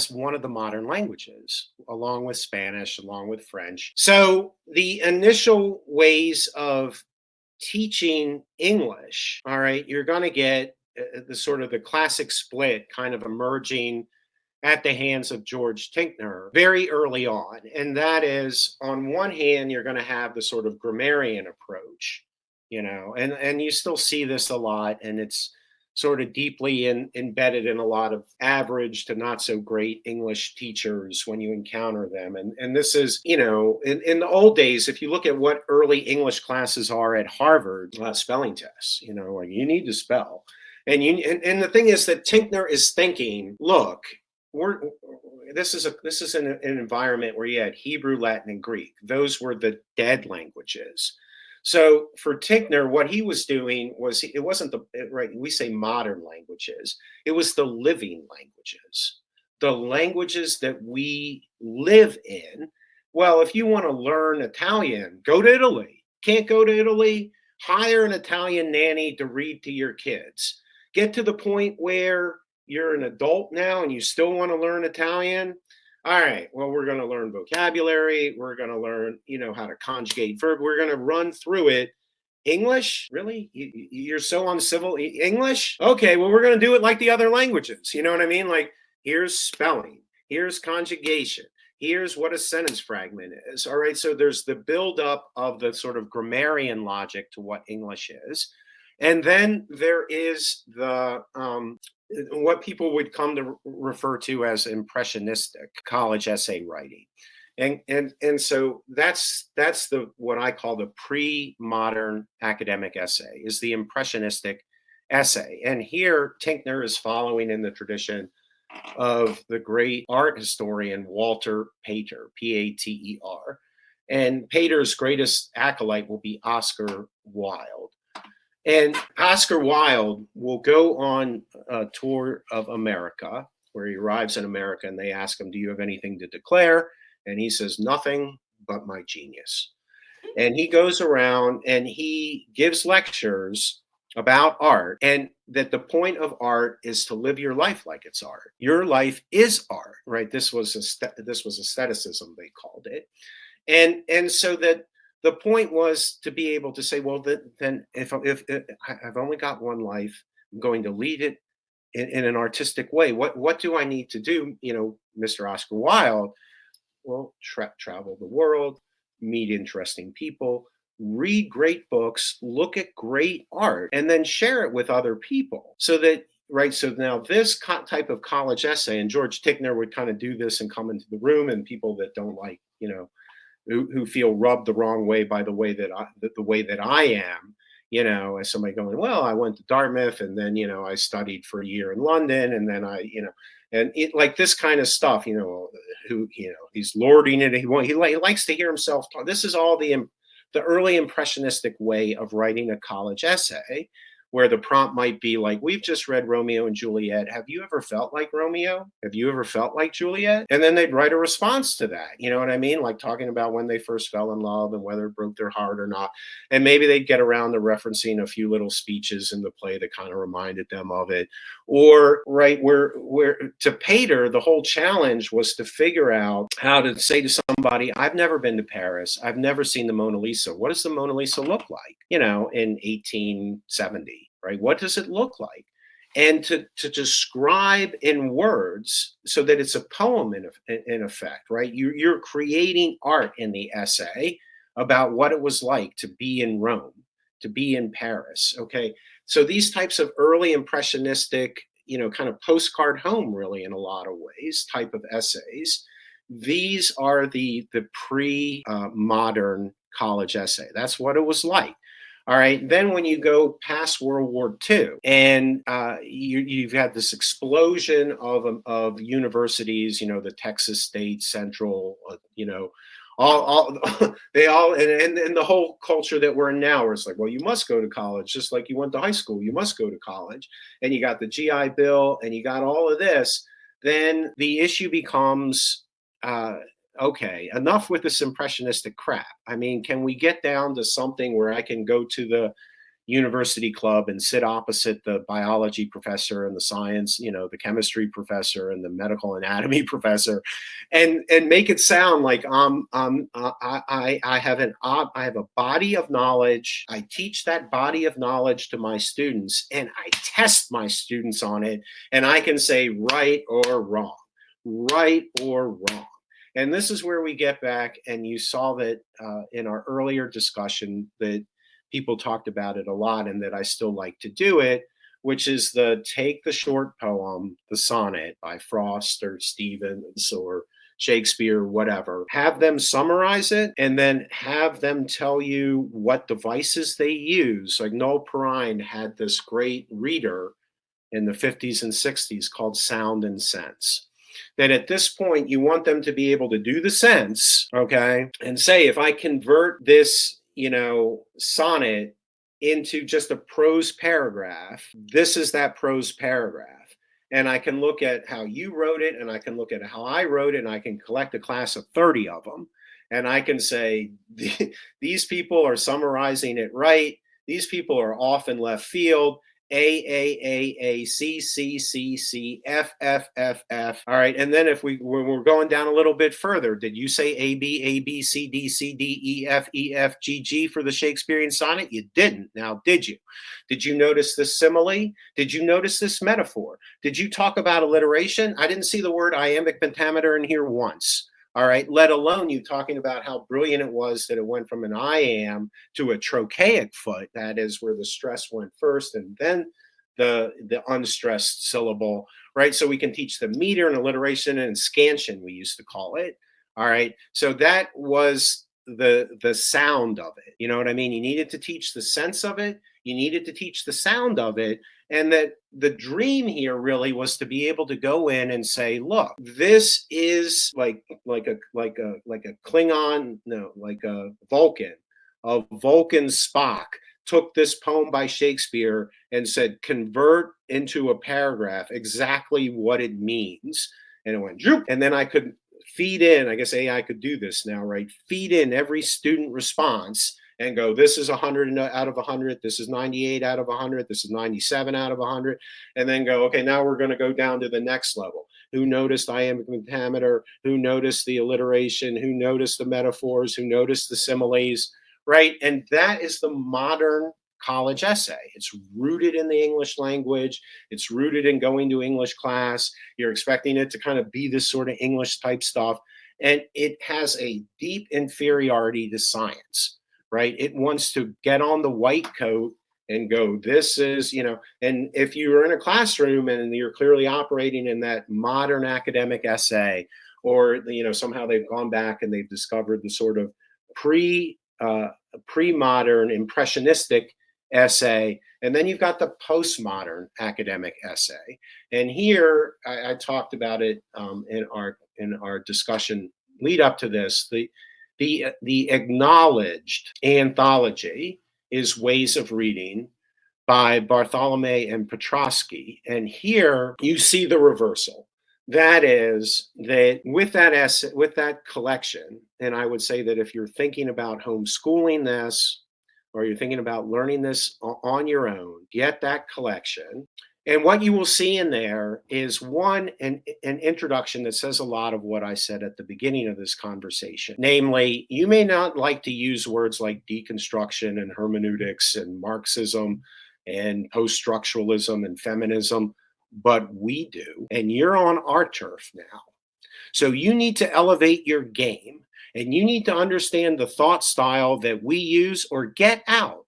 one of the modern languages, along with Spanish, along with French. So the initial ways of teaching English, all right, you're going to get the sort of the classic split kind of emerging at the hands of George Tinkner very early on. And that is, on one hand, you're going to have the sort of grammarian approach, and you still see this a lot, and it's sort of deeply embedded in a lot of average to not so great English teachers when you encounter them. And this is, in the old days, if you look at what early English classes are at Harvard, spelling tests, like you need to spell. And the thing is that Tinkner is thinking, look, this is an environment where you had Hebrew, Latin, and Greek. Those were the dead languages. So for Tinkner, what he was doing was, it wasn't right. We say modern languages. It was the living languages, the languages that we live in. Well, if you want to learn Italian, go to Italy. Can't go to Italy? Hire an Italian nanny to read to your kids. Get to the point where you're an adult now and you still want to learn Italian. All right, well, we're going to learn vocabulary. We're going to learn, how to conjugate verb. We're going to run through it. English? Really? You're so uncivil. English? Okay, well, we're going to do it like the other languages. You know what I mean? Like, here's spelling. Here's conjugation. Here's what a sentence fragment is. All right, so there's the buildup of the sort of grammarian logic to what English is. And then there is the what people would come to refer to as impressionistic college essay writing. And so that's the what I call the pre-modern academic essay, is the impressionistic essay. And here Tinkner is following in the tradition of the great art historian Walter Pater, Pater. And Pater's greatest acolyte will be Oscar Wilde. And Oscar Wilde will go on a tour of America where he arrives in America and they ask him, "Do you have anything to declare?" And he says, "Nothing but my genius." And he goes around and he gives lectures about art, and that the point of art is to live your life like it's art. Your life is art, right? This was aestheticism, they called it. And so that the point was to be able to say, well, then if I've only got one life, I'm going to lead it in an artistic way. What do I need to do? Mr. Oscar Wilde, well, travel the world, meet interesting people, read great books, look at great art, and then share it with other people. So that, right? So now this type of college essay, and George Tickner would kind of do this and come into the room, and people that don't like, who feel rubbed the wrong way by the way that I am, as somebody going, well, I went to Dartmouth and then, I studied for a year in London and then and it like this kind of stuff, he's lording it. He likes to hear himself talk. This is all the early impressionistic way of writing a college essay, where the prompt might be like, we've just read Romeo and Juliet. Have you ever felt like Romeo? Have you ever felt like Juliet? And then they'd write a response to that. You know what I mean? Like talking about when they first fell in love and whether it broke their heart or not. And maybe they'd get around to referencing a few little speeches in the play that kind of reminded them of it. Or, right, where to Pater, the whole challenge was to figure out how to say to somebody, I've never been to Paris. I've never seen the Mona Lisa. What does the Mona Lisa look like, in 1870? Right? What does it look like? And to describe in words so that it's a poem in effect, right? You're creating art in the essay about what it was like to be in Rome, to be in Paris. Okay. So these types of early impressionistic, kind of postcard home, really, in a lot of ways, type of essays. These are the pre-modern college essay. That's what it was like. All right. Then when you go past World War II, and you've had this explosion of universities, the Texas State, Central, all they all and the whole culture that we're in now, where it's like, well, you must go to college, just like you went to high school, you must go to college, and you got the GI Bill, and you got all of this. Then the issue becomes, okay, enough with this impressionistic crap. I mean, can we get down to something where I can go to the university club and sit opposite the biology professor and the science, the chemistry professor and the medical anatomy professor, and make it sound like I have a body of knowledge. I teach that body of knowledge to my students, and I test my students on it, and I can say right or wrong, right or wrong. And this is where we get back, and you saw that in our earlier discussion that people talked about it a lot, and that I still like to do it, which is take the short poem, the sonnet by Frost or Stevens or Shakespeare, whatever, have them summarize it, and then have them tell you what devices they use. Like Noel Perrine had this great reader in the 50s and 60s called Sound and Sense. That at this point, you want them to be able to do the sense, okay, and say, if I convert this, sonnet into just a prose paragraph, this is that prose paragraph. And I can look at how you wrote it, and I can look at how I wrote it, and I can collect a class of 30 of them. And I can say, these people are summarizing it right. These people are off in left field. A, C, C, C, C, F, F, F, F. All right. And then when we're going down a little bit further, did you say A, B, C, D, C, D, E, F, G, G for the Shakespearean sonnet? You didn't. Now, did you? Did you notice this simile? Did you notice this metaphor? Did you talk about alliteration? I didn't see the word iambic pentameter in here once. All right, let alone you talking about how brilliant it was that it went from an I am to a trochaic foot, that is where the stress went first and then the unstressed syllable, right? So we can teach the meter and alliteration and scansion, we used to call it. All right, so that was the sound of it. You know what I mean? You needed to teach the sense of it. You needed to teach the sound of it. And that the dream here really was to be able to go in and say, look, this is like a Klingon, no, like a Vulcan. A Vulcan Spock took this poem by Shakespeare and said, convert into a paragraph exactly what it means. And it went, Zoop, and then I could feed in, I guess AI could do this now, right? Feed in every student response and go, this is 100 out of 100, this is 98 out of 100, this is 97 out of 100, and then go, okay, now we're going to go down to the next level. Who noticed iambic pentameter? Who noticed the alliteration? Who noticed the metaphors? Who noticed the similes? Right? And that is the modern college essay. It's rooted in the English language. It's rooted in going to English class. You're expecting it to kind of be this sort of English type stuff. And it has a deep inferiority to science, right? It wants to get on the white coat and go, this is, and if you're in a classroom and you're clearly operating in that modern academic essay, or, somehow they've gone back and they've discovered the sort of pre-modern impressionistic essay, and then you've got the postmodern academic essay. And here I talked about it in our discussion lead up to this. The acknowledged anthology is Ways of Reading by Bartholomew and Petrosky, and here you see the reversal. That is, that with that essay, with that collection, and I would say that if you're thinking about homeschooling this, or you're thinking about learning this on your own, get that collection. And what you will see in there is an introduction that says a lot of what I said at the beginning of this conversation. Namely, you may not like to use words like deconstruction and hermeneutics and Marxism and post-structuralism and feminism, but we do. And you're on our turf now. So you need to elevate your game, and you need to understand the thought style that we use, or get out.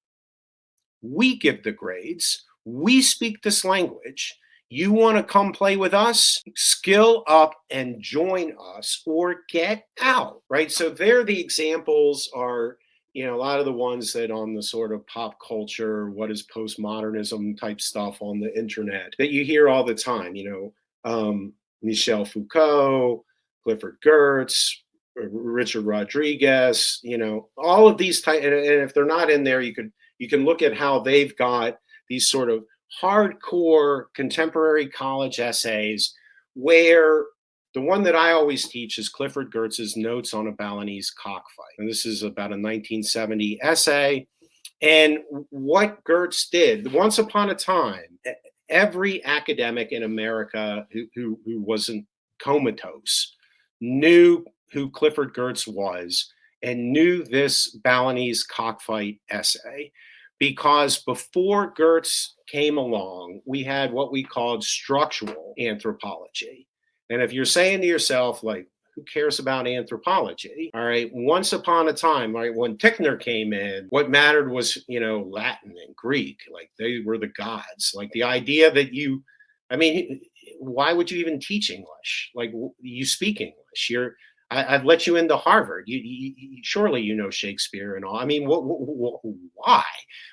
We give the grades. We speak this language. You want to come play with us? Skill up and join us, or get out, right? So there the examples are, a lot of the ones that on the sort of pop culture, what is postmodernism type stuff on the internet that you hear all the time, Michel Foucault, Clifford Geertz, Richard Rodriguez, all of these type, and if they're not in there, you can look at how they've got these sort of hardcore contemporary college essays, where the one that I always teach is Clifford Geertz's Notes on a Balinese Cockfight. And this is about a 1970 essay. And what Geertz did, once upon a time, every academic in America who wasn't comatose knew who Clifford Geertz was and knew this Balinese Cockfight essay. Because before Geertz came along, we had what we called structural anthropology. And if you're saying to yourself, like, who cares about anthropology? All right, once upon a time, right, when Tickner came in, what mattered was, Latin and Greek. Like, they were the gods. Like, the idea that why would you even teach English? Like, you speak English. I've let you into Harvard. You surely you know Shakespeare and all. I mean, why?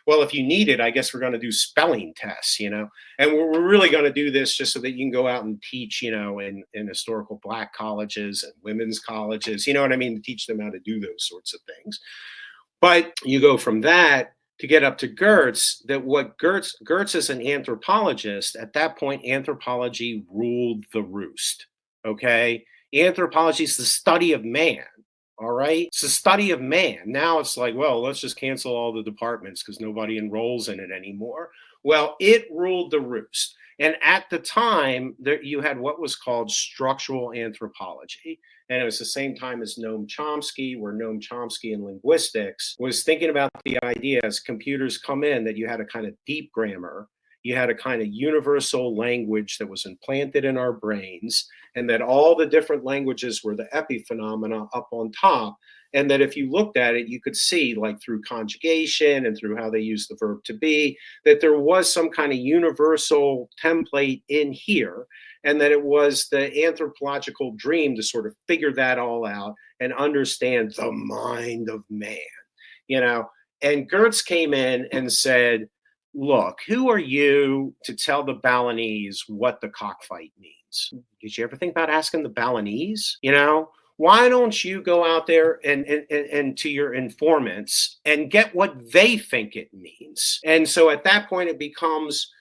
Well, if you need it, I guess we're going to do spelling tests, and we're really going to do this just so that you can go out and teach, in historical Black colleges and women's colleges, you know what I mean, to teach them how to do those sorts of things. But you go from that to get up to Geertz, that what Geertz is an anthropologist. At that point, anthropology ruled the roost. Okay. Anthropology is the study of man. All right. It's the study of man. Now it's like, well, let's just cancel all the departments because nobody enrolls in it anymore. Well, it ruled the roost. And at the time, you had what was called structural anthropology. And it was the same time as Noam Chomsky, where Noam Chomsky in linguistics was thinking about the idea as computers come in, that you had a kind of deep grammar. You had a kind of universal language that was implanted in our brains, and that all the different languages were the epiphenomena up on top. And that if you looked at it, you could see, like through conjugation and through how they use the verb to be, that there was some kind of universal template in here. and that it was the anthropological dream to sort of figure that all out and understand the mind of man, you know. And Gertz came in and said, look, who are you to tell the Balinese what the cockfight means? Did you ever think about asking the Balinese? You know, why don't you go out there and to your informants and get what they think it means? And so at that point, it becomes,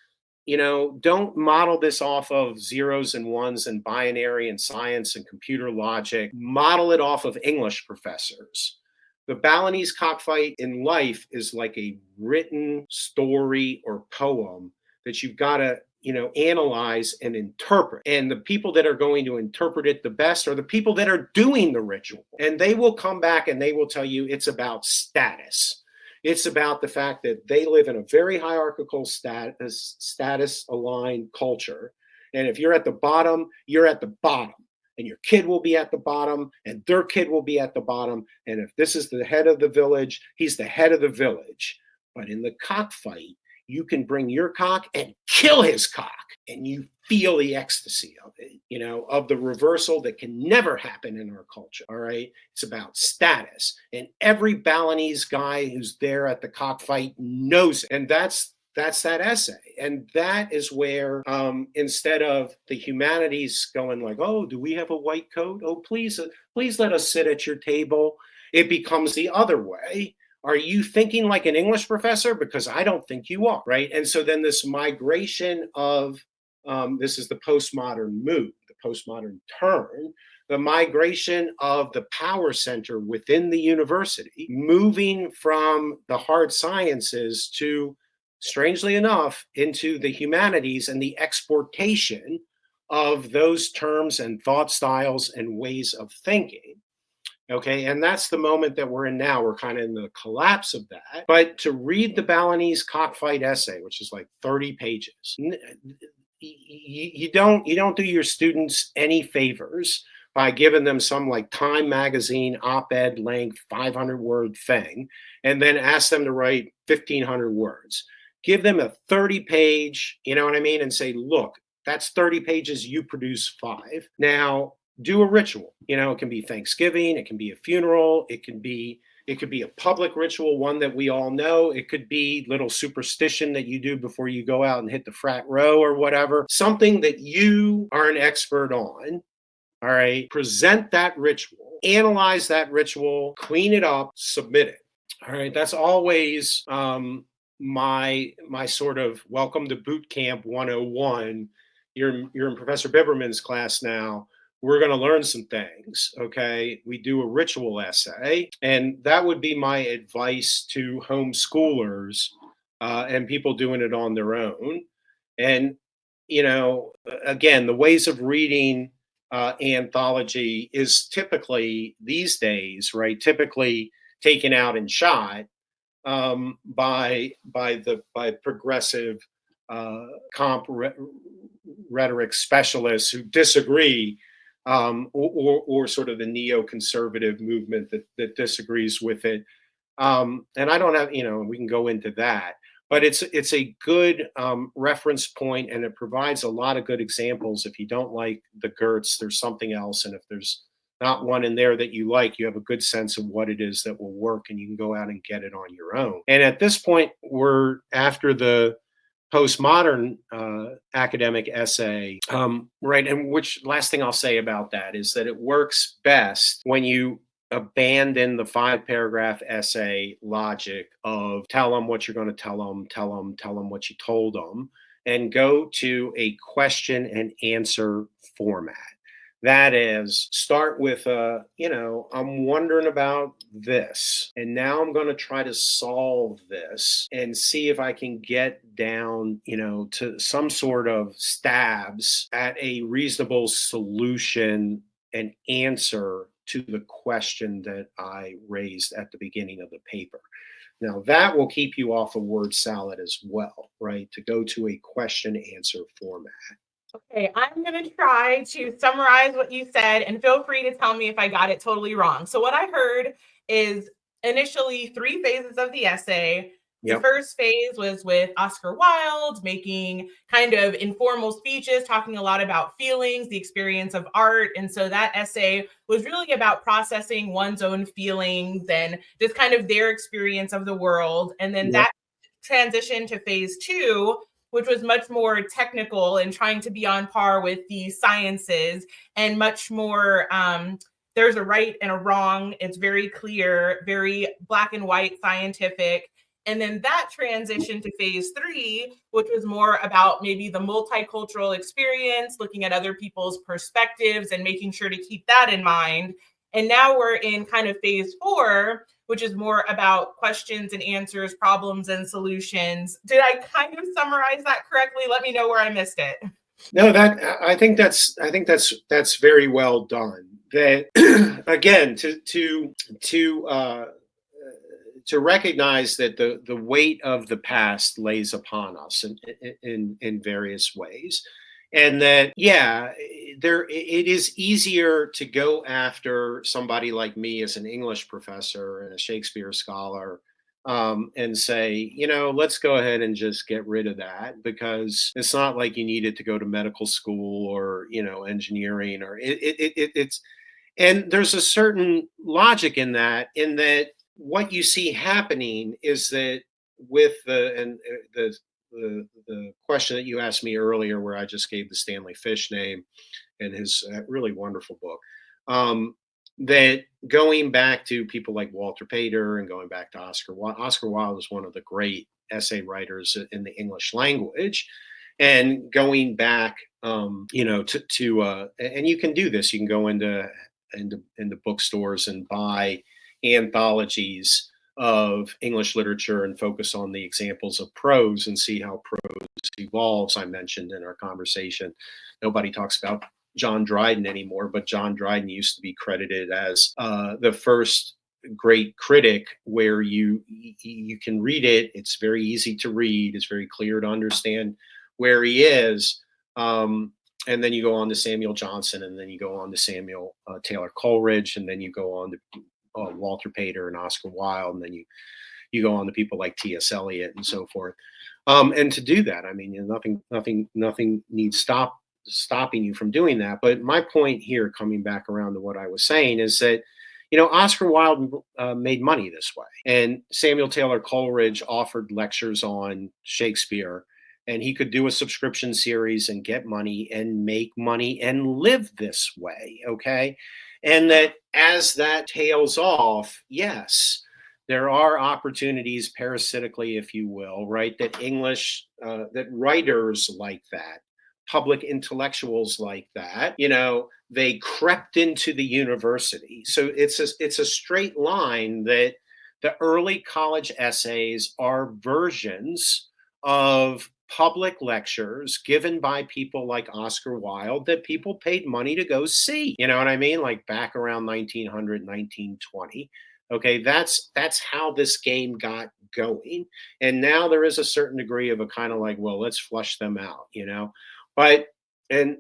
you know, don't model this off of zeros and ones and binary and science and computer logic. Model it off of English professors. The Balinese cockfight in life is like a written story or poem that you've got to, you know, analyze and interpret. And the people that are going to interpret it the best are the people that are doing the ritual. And they will come back and they will tell you it's about status. It's about the fact that they live in a very hierarchical status aligned culture. And if you're at the bottom, you're at the bottom. And your kid will be at the bottom, and their kid will be at the bottom. And if this is the head of the village, he's the head of the village. But in the cockfight, you can bring your cock and kill his cock, and you feel the ecstasy of it, you know, of the reversal that can never happen in our culture. All right. It's about status. And every Balinese guy who's there at the cockfight knows it. And that's that essay. And that is where instead of the humanities going like, oh, do we have a white coat? Oh, please let us sit at your table. It becomes the other way. Are you thinking like an English professor? Because I don't think you are, right? And so then this migration of this is the postmodern move, the postmodern turn, the migration of the power center within the university, moving from the hard sciences to, strangely enough, into the humanities and the exportation of those terms and thought styles and ways of thinking. Okay, and that's the moment that we're in now. We're kind of in the collapse of that. But to read the Balinese cockfight essay, which is like 30 pages, you don't do your students any favors by giving them some like Time magazine op-ed length 500-word thing and then ask them to write 1,500 words. Give them a 30-page, you know what I mean, and say, look, that's 30 pages, you produce 5. Now do a ritual. You know, it can be Thanksgiving, it can be a funeral, it could be a public ritual, one that we all know. It could be little superstition that you do before you go out and hit the frat row or whatever. Something that you are an expert on. All right. Present that ritual, analyze that ritual, clean it up, submit it. All right. That's always my sort of welcome to boot camp 101. You're in Professor Biberman's class now. We're going to learn some things. Okay. We do a ritual essay. And that would be my advice to homeschoolers and people doing it on their own. And, you know, again, the ways of reading anthology is typically these days, right? Typically taken out and shot by progressive comp rhetoric specialists who disagree, or sort of the neoconservative movement that disagrees with it. And I don't have, you know, we can go into that, but it's a good reference point, and it provides a lot of good examples. If you don't like the Gertz, there's something else, and if there's not one in there that you like, you have a good sense of what it is that will work, and you can go out and get it on your own. And at this point, we're after the postmodern academic essay, right? And which last thing I'll say about that is that it works best when you abandon the 5-paragraph essay logic of tell them what you're going to tell them what you told them, and go to a question and answer format. That is, start with you know, I'm wondering about this, and now I'm going to try to solve this and see if I can get down, you know, to some sort of stabs at a reasonable solution and answer to the question that I raised at the beginning of the paper. Now, that will keep you off of word salad as well, right? To go to a question answer format. Okay, I'm going to try to summarize what you said, and feel free to tell me if I got it totally wrong. So what I heard is initially 3 phases of the essay. The Yep. first phase was with Oscar Wilde, making kind of informal speeches, talking a lot about feelings, the experience of art. And so that essay was really about processing one's own feelings and just kind of their experience of the world. And then Yep. that transitioned to phase two, which was much more technical and trying to be on par with the sciences and much more. There's a right and a wrong. It's very clear, very black and white, scientific. And then that transitioned to phase three, which was more about maybe the multicultural experience, looking at other people's perspectives and making sure to keep that in mind. And now we're in kind of phase four, which is more about questions and answers, problems and solutions. Did I kind of summarize that correctly? Let me know where I missed it. No, that I think that's very well done. That again, to recognize that the weight of the past lays upon us in various ways, and that yeah, there it is easier to go after somebody like me as an English professor and a Shakespeare scholar, and say, let's go ahead and just get rid of that, because it's not like you needed to go to medical school or engineering, or it's, and there's a certain logic in that what you see happening is that with the question that you asked me earlier, where I just gave the Stanley Fish name and his really wonderful book, that going back to people like Walter Pater and going back to Oscar Wilde is one of the great essay writers in the English language, and going back, and you can do this. You can go into bookstores and buy anthologies of English literature and focus on the examples of prose and see how prose evolves. I mentioned in our conversation, nobody talks about John Dryden anymore, but John Dryden used to be credited as the first great critic, where you can read it. It's very easy to read. It's very clear to understand where he is. And then you go on to Samuel Johnson, and then you go on to Samuel Taylor Coleridge, and then you go on to Walter Pater and Oscar Wilde, and then you go on to people like T.S. Eliot and so forth. And to do that, I mean, nothing needs stopping you from doing that. But my point here, coming back around to what I was saying, is that Oscar Wilde made money this way, and Samuel Taylor Coleridge offered lectures on Shakespeare, and he could do a subscription series and get money and make money and live this way. Okay. And that as that tails off, yes, there are opportunities parasitically, if you will, right? That writers like that, public intellectuals like that, they crept into the university. So it's a straight line that the early college essays are versions of public lectures given by people like Oscar Wilde that people paid money to go see. You know what I mean? Like back around 1900, 1920. Okay, that's how this game got going. And now there is a certain degree of a kind of like, well, let's flush them out. But and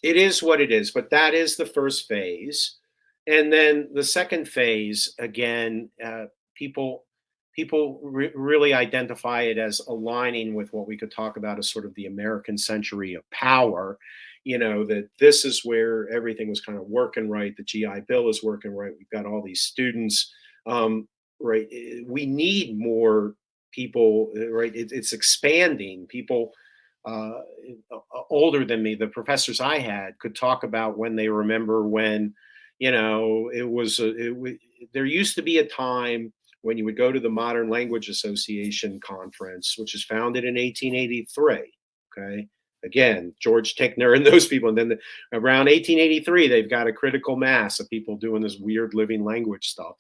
it is what it is. But that is the first phase. And then the second phase, again, people really identify it as aligning with what we could talk about as sort of the American century of power. That this is where everything was kind of working right. The GI Bill is working right. We've got all these students, right? We need more people, right? It's expanding. People uh, older than me, the professors I had, could talk about when they remember when, it was, there used to be a time when you would go to the Modern Language Association conference, which is founded in 1883. Okay. Again, George Tickner and those people. And then around 1883, they've got a critical mass of people doing this weird living language stuff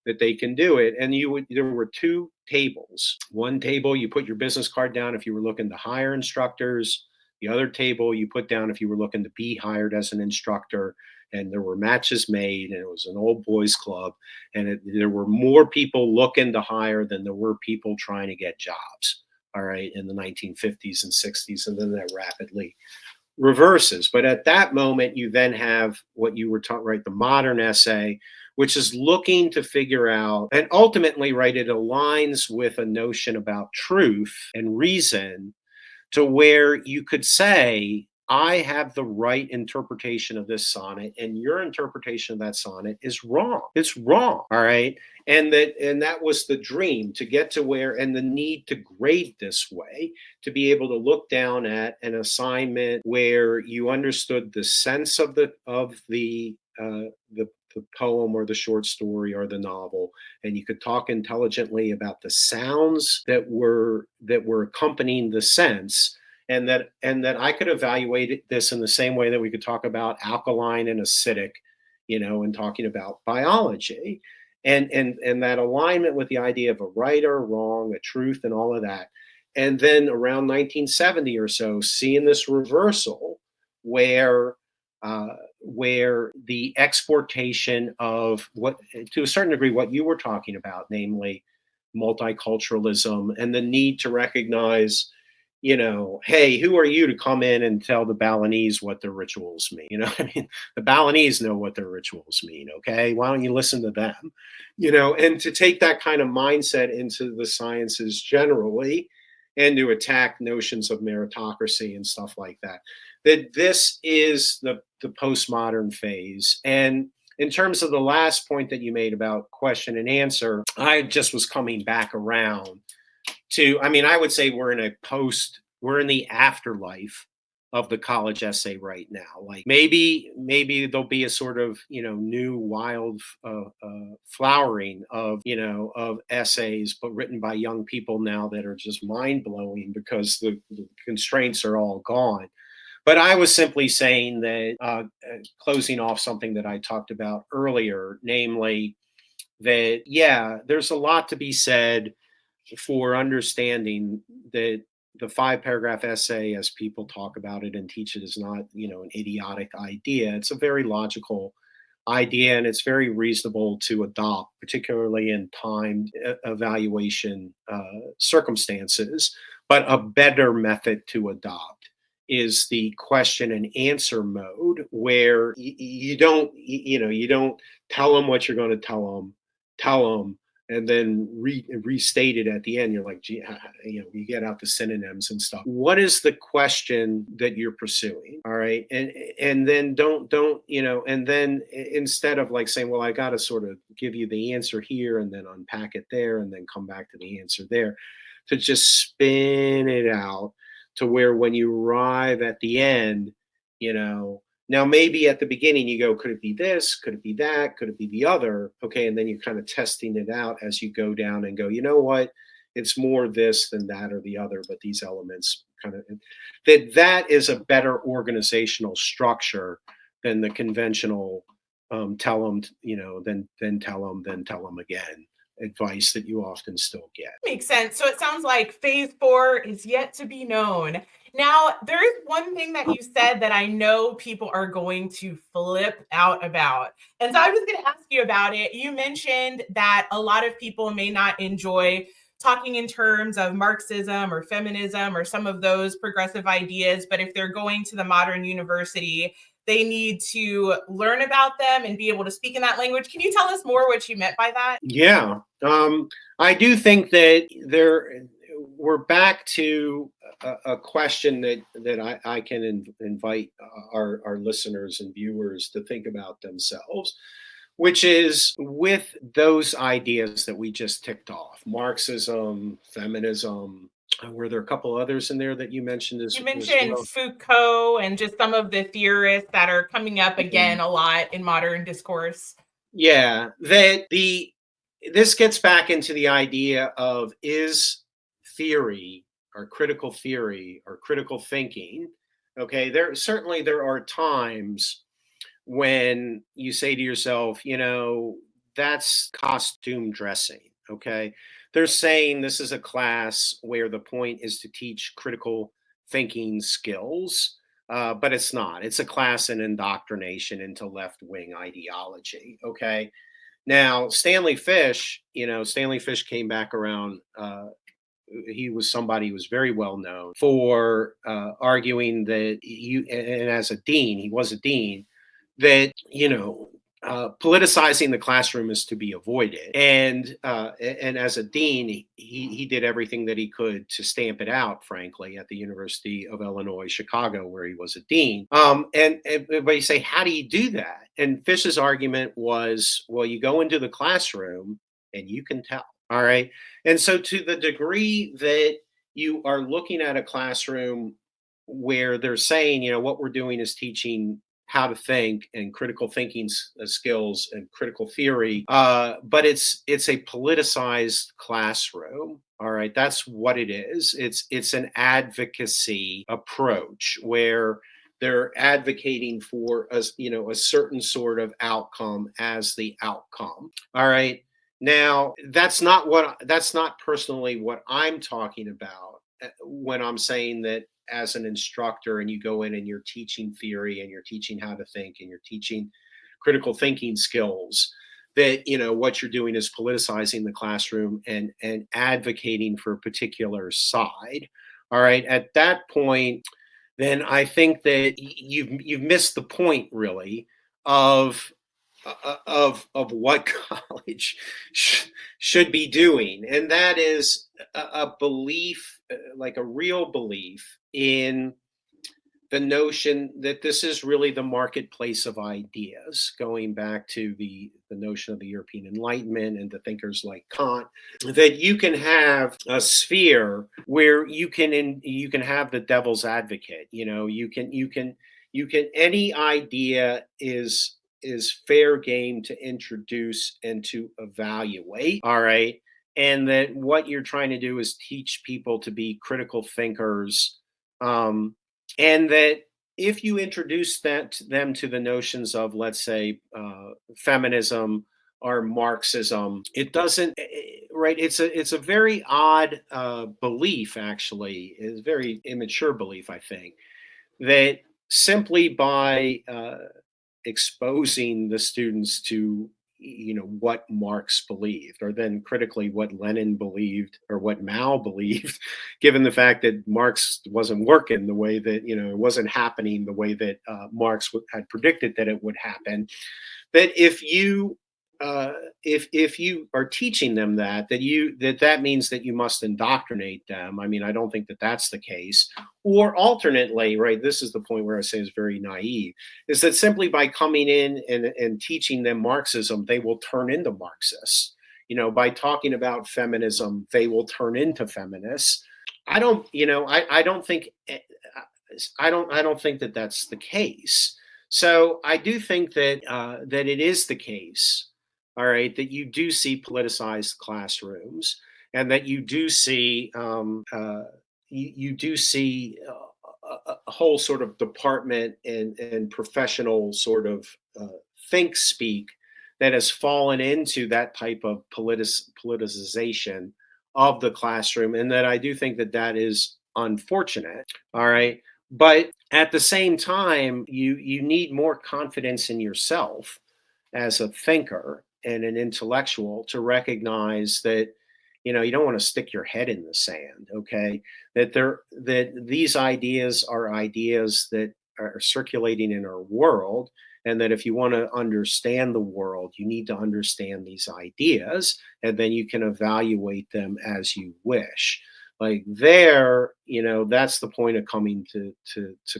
that they can do it. And there were two tables. One table, you put your business card down if you were looking to hire instructors. The other table, you put down if you were looking to be hired as an instructor. And there were matches made, and it was an old boys club. And there were more people looking to hire than there were people trying to get jobs. All right, in the 1950s and 60s. And then that rapidly reverses. But at that moment, you then have what you were taught, right? The modern essay, which is looking to figure out, and ultimately, right, it aligns with a notion about truth and reason to where you could say, I have the right interpretation of this sonnet, and your interpretation of that sonnet is wrong. It's wrong. All right. And that was the dream, to get to where, and the need to grade this way, to be able to look down at an assignment where you understood the sense of the poem or the short story or the novel, and you could talk intelligently about the sounds that were accompanying the sense, and that I could evaluate this in the same way that we could talk about alkaline and acidic, and talking about biology, and that alignment with the idea of a right or wrong, a truth, and all of that. And then around 1970 or so, seeing this reversal where where the exportation of what, to a certain degree, what you were talking about, namely multiculturalism and the need to recognize, hey, who are you to come in and tell the Balinese what their rituals mean? I mean, the Balinese know what their rituals mean. Okay. Why don't you listen to them? And to take that kind of mindset into the sciences generally, and to attack notions of meritocracy and stuff like that. That this is the postmodern phase. And in terms of the last point that you made about question and answer, I just was coming back around to, I mean, I would say we're in the afterlife of the college essay right now. Like maybe there'll be a sort of, new wild flowering of essays, but written by young people now, that are just mind blowing because the constraints are all gone. But I was simply saying that, closing off something that I talked about earlier, namely that, yeah, there's a lot to be said for understanding that the 5 paragraph essay, as people talk about it and teach it, is not, an idiotic idea. It's a very logical idea, and it's very reasonable to adopt, particularly in timed evaluation circumstances. But a better method to adopt is the question and answer mode, where you don't tell them what you're going to tell them, and then restate it at the end. You're like, gee, you get out the synonyms and stuff. What is the question that you're pursuing? All right, and then don't and then instead of like saying, well, I got to sort of give you the answer here and then unpack it there and then come back to the answer there, to just spin it out to where when you arrive at the end, now maybe at the beginning you go, could it be this? Could it be that? Could it be the other? Okay, and then you're kind of testing it out as you go down and go, you know what? It's more this than that or the other, but these elements kind of, that is a better organizational structure than the conventional tell them, then tell them again advice that you often still get. Makes sense. So it sounds like phase 4 is yet to be known. Now, there is one thing that you said that I know people are going to flip out about. And so I was going to ask you about it. You mentioned that a lot of people may not enjoy talking in terms of Marxism or feminism or some of those progressive ideas, but if they're going to the modern university, they need to learn about them and be able to speak in that language. Can you tell us more what you meant by that? Yeah, I do think that we're back to a question that I can invite our listeners and viewers to think about themselves, which is, with those ideas that we just ticked off: Marxism, feminism. Were there a couple others in there that you mentioned as You mentioned well? Foucault and just some of the theorists that are coming up again a lot in modern discourse. Yeah, this gets back into the idea of, is theory or critical thinking. Okay, there are times when you say to yourself, that's costume dressing. Okay, they're saying this is a class where the point is to teach critical thinking skills, but it's not. It's a class in indoctrination into left wing ideology. Okay, now Stanley Fish came back around. He was somebody who was very well known for arguing that, and as a dean, he was a dean, that politicizing the classroom is to be avoided. And as a dean, he did everything that he could to stamp it out, frankly, at the University of Illinois, Chicago, where he was a dean. But you say, how do you do that? And Fish's argument was, well, you go into the classroom and you can tell. All right. And so, to the degree that you are looking at a classroom where they're saying, what we're doing is teaching how to think and critical thinking skills and critical theory, but it's a politicized classroom. All right, that's what it is. It's an advocacy approach where they're advocating for a certain sort of outcome as the outcome. All right. Now, that's not personally what I'm talking about when I'm saying that as an instructor and you go in and you're teaching theory and you're teaching how to think and you're teaching critical thinking skills, that what you're doing is politicizing the classroom and advocating for a particular side. All right, at that point, then I think that you've missed the point, really, of of what college should be doing, and that is a belief, like a real belief in the notion that this is really the marketplace of ideas, going back to the notion of the European Enlightenment and the thinkers like Kant, that you can have a sphere where you can have the devil's advocate. You can any idea is fair game to introduce and to evaluate. All right. And that what you're trying to do is teach people to be critical thinkers. And that if you introduce them to the notions of, let's say, feminism or Marxism, it doesn't, right? It's a very odd belief, actually. It's a very immature belief, I think, that simply by exposing the students to what Marx believed, or then critically what Lenin believed or what Mao believed, given the fact that Marx wasn't working the way that it wasn't happening the way that Marx had predicted that it would happen. That if you are teaching them that means that you must indoctrinate them. I mean, I don't think that that's the case. Or alternately, right, this is the point where I say is very naive, is that simply by coming in and teaching them Marxism, they will turn into Marxists. By talking about feminism, they will turn into feminists. I don't think that that's the case. So I do think that it is the case, all right, that you do see politicized classrooms, and that you do see a whole sort of department and professional sort of think speak that has fallen into that type of politicization of the classroom, and that I do think that that is unfortunate. All right, but at the same time, you need more confidence in yourself as a thinker and an intellectual to recognize that you don't want to stick your head in the sand. Okay, that these ideas are ideas that are circulating in our world, and that if you want to understand the world, you need to understand these ideas, and then you can evaluate them as you wish. Like that's the point of coming to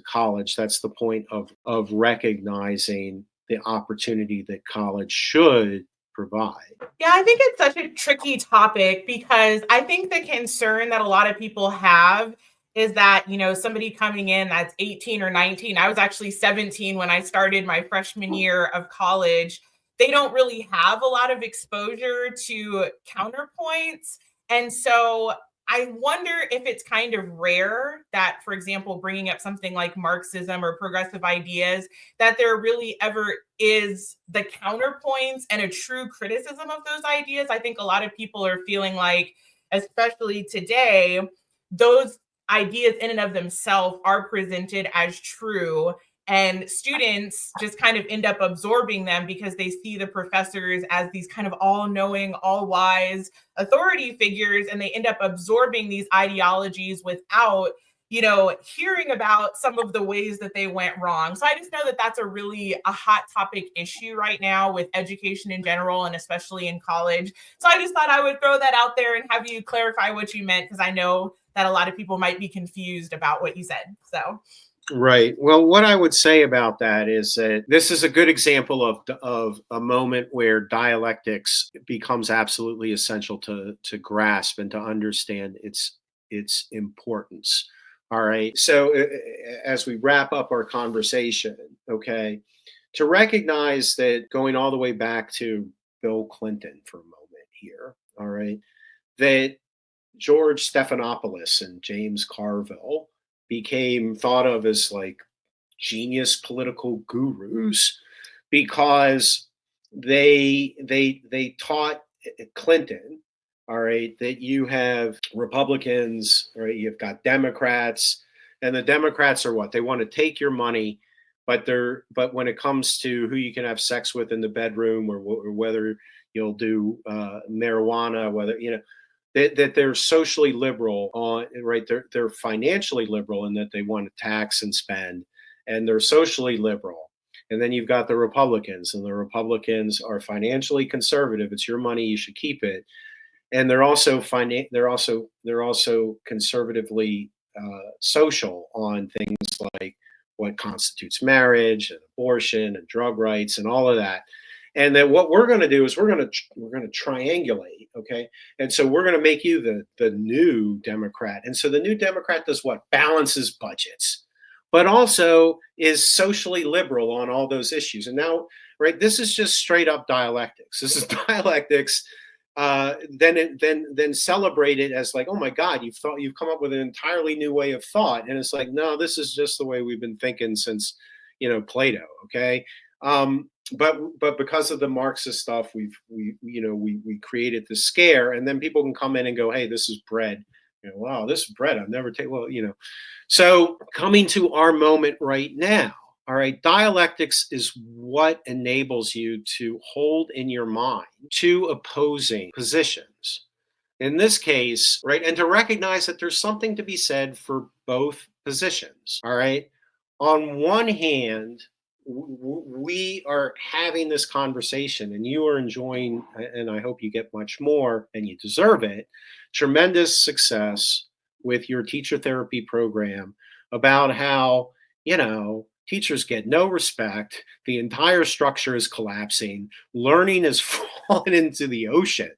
college. That's the point of recognizing the opportunity that college should provide. Yeah, I think it's such a tricky topic because I think the concern that a lot of people have is that, somebody coming in that's 18 or 19, I was actually 17 when I started my freshman year of college. They don't really have a lot of exposure to counterpoints. And so I wonder if it's kind of rare that, for example, bringing up something like Marxism or progressive ideas, that there really ever is the counterpoints and a true criticism of those ideas. I think a lot of people are feeling like, especially today, those ideas in and of themselves are presented as true. And students just kind of end up absorbing them because they see the professors as these kind of all knowing, all wise authority figures. And they end up absorbing these ideologies without hearing about some of the ways that they went wrong. So I just know that that's a hot topic issue right now with education in general and especially in college. So I just thought I would throw that out there and have you clarify what you meant, because I know that a lot of people might be confused about what you said. So, Right. Well, what I would say about that is that this is a good example of a moment where dialectics becomes absolutely essential to grasp and to understand its importance. All right. So as we wrap up our conversation, okay, to recognize that going all the way back to Bill Clinton for a moment here, all right, that George Stephanopoulos and James Carville became thought of as like genius political gurus because they taught Clinton, all right, that you have Republicans, all right, you've got Democrats, and the Democrats are what? They want to take your money, but when it comes to who you can have sex with in the bedroom, or whether you'll do marijuana, whether that they're socially liberal on, right, they're financially liberal in that they want to tax and spend, and they're socially liberal. And then you've got the Republicans, and the Republicans are financially conservative. It's your money, you should keep it. And they're also conservatively social on things like what constitutes marriage and abortion and drug rights and all of that. And then what we're going to do is we're going to triangulate, okay? And so we're going to make you the new Democrat. And so the new Democrat does what? Balances budgets, but also is socially liberal on all those issues. And now, right, this is just straight up dialectics. This is dialectics. Then celebrate it as like, oh my God, you've come up with an entirely new way of thought. And it's like, no, this is just the way we've been thinking since Plato. Okay. But because of the Marxist stuff, we created the scare, and then people can come in and go, hey, this is bread. Wow, this is bread. I've never taken. Well. So coming to our moment right now. All right, dialectics is what enables you to hold in your mind two opposing positions. In this case, right, and to recognize that there's something to be said for both positions. All right. On one hand, we are having this conversation and you are enjoying, and I hope you get much more and you deserve it, tremendous success with your teacher therapy program about how, teachers get no respect, the entire structure is collapsing, learning is falling into the ocean.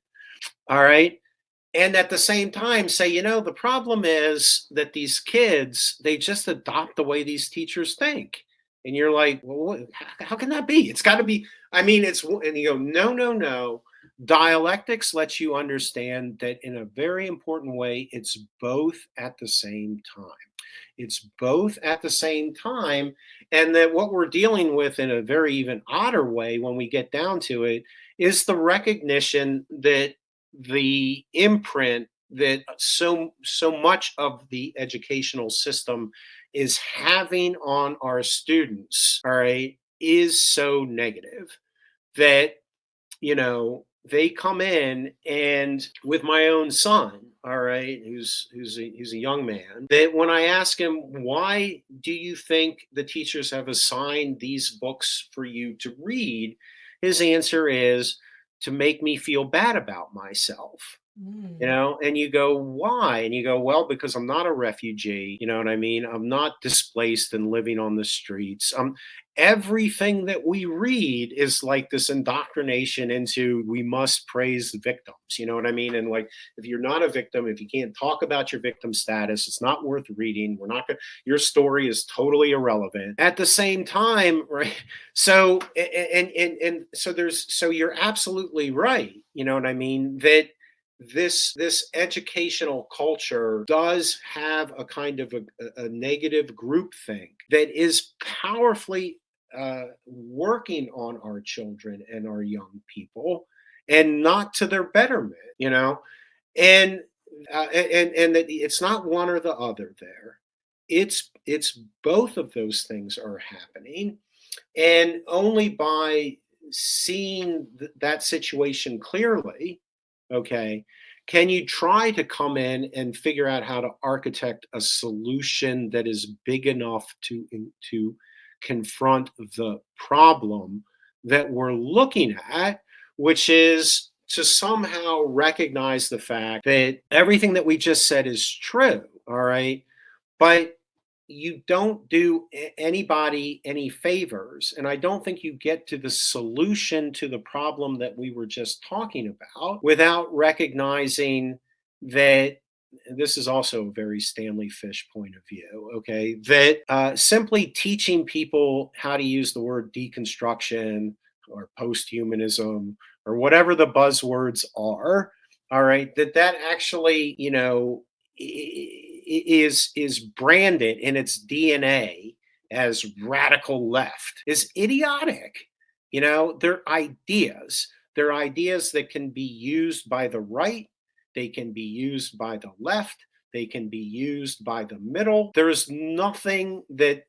All right. And at the same time say, the problem is that these kids, they just adopt the way these teachers think. And you're like, well, how can that be? It's got to be. I mean, and you go, no, no, no. Dialectics lets you understand that in a very important way, it's both at the same time. It's both at the same time. And that what we're dealing with in a very even odder way when we get down to it is the recognition that the imprint that so much of the educational system is having on our students, all right, is so negative that they come in, and with my own son, all right, who's a young man, that when I ask him, why do you think the teachers have assigned these books for you to read, his answer is to make me feel bad about myself. mm, And you go, why? And you go, well, because I'm not a refugee. You know what I mean? I'm not displaced and living on the streets. Everything that we read is like this indoctrination into we must praise the victims. You know what I mean? And like, if you're not a victim, if you can't talk about your victim status, it's not worth reading. We're not going your story is totally irrelevant. At the same time, right? So, and so you're absolutely right. You know what I mean? That this educational culture does have a kind of a negative groupthink that is powerfully working on our children and our young people, and not to their betterment. And and that it's not one or the other there. It's both of those things are happening, and only by seeing that situation clearly, okay, Can you try to come in and figure out how to architect a solution that is big enough to confront the problem that we're looking at, which is to somehow recognize the fact that everything that we just said is true, all right? But you don't do anybody any favors. And I don't think you get to the solution to the problem that we were just talking about without recognizing that this is also a very Stanley Fish point of view, okay? That simply teaching people how to use the word deconstruction or posthumanism or whatever the buzzwords are, all right, that actually, is branded in its DNA as radical left is idiotic. They're ideas. They're ideas that can be used by the right, they can be used by the left, they can be used by the middle. There's nothing that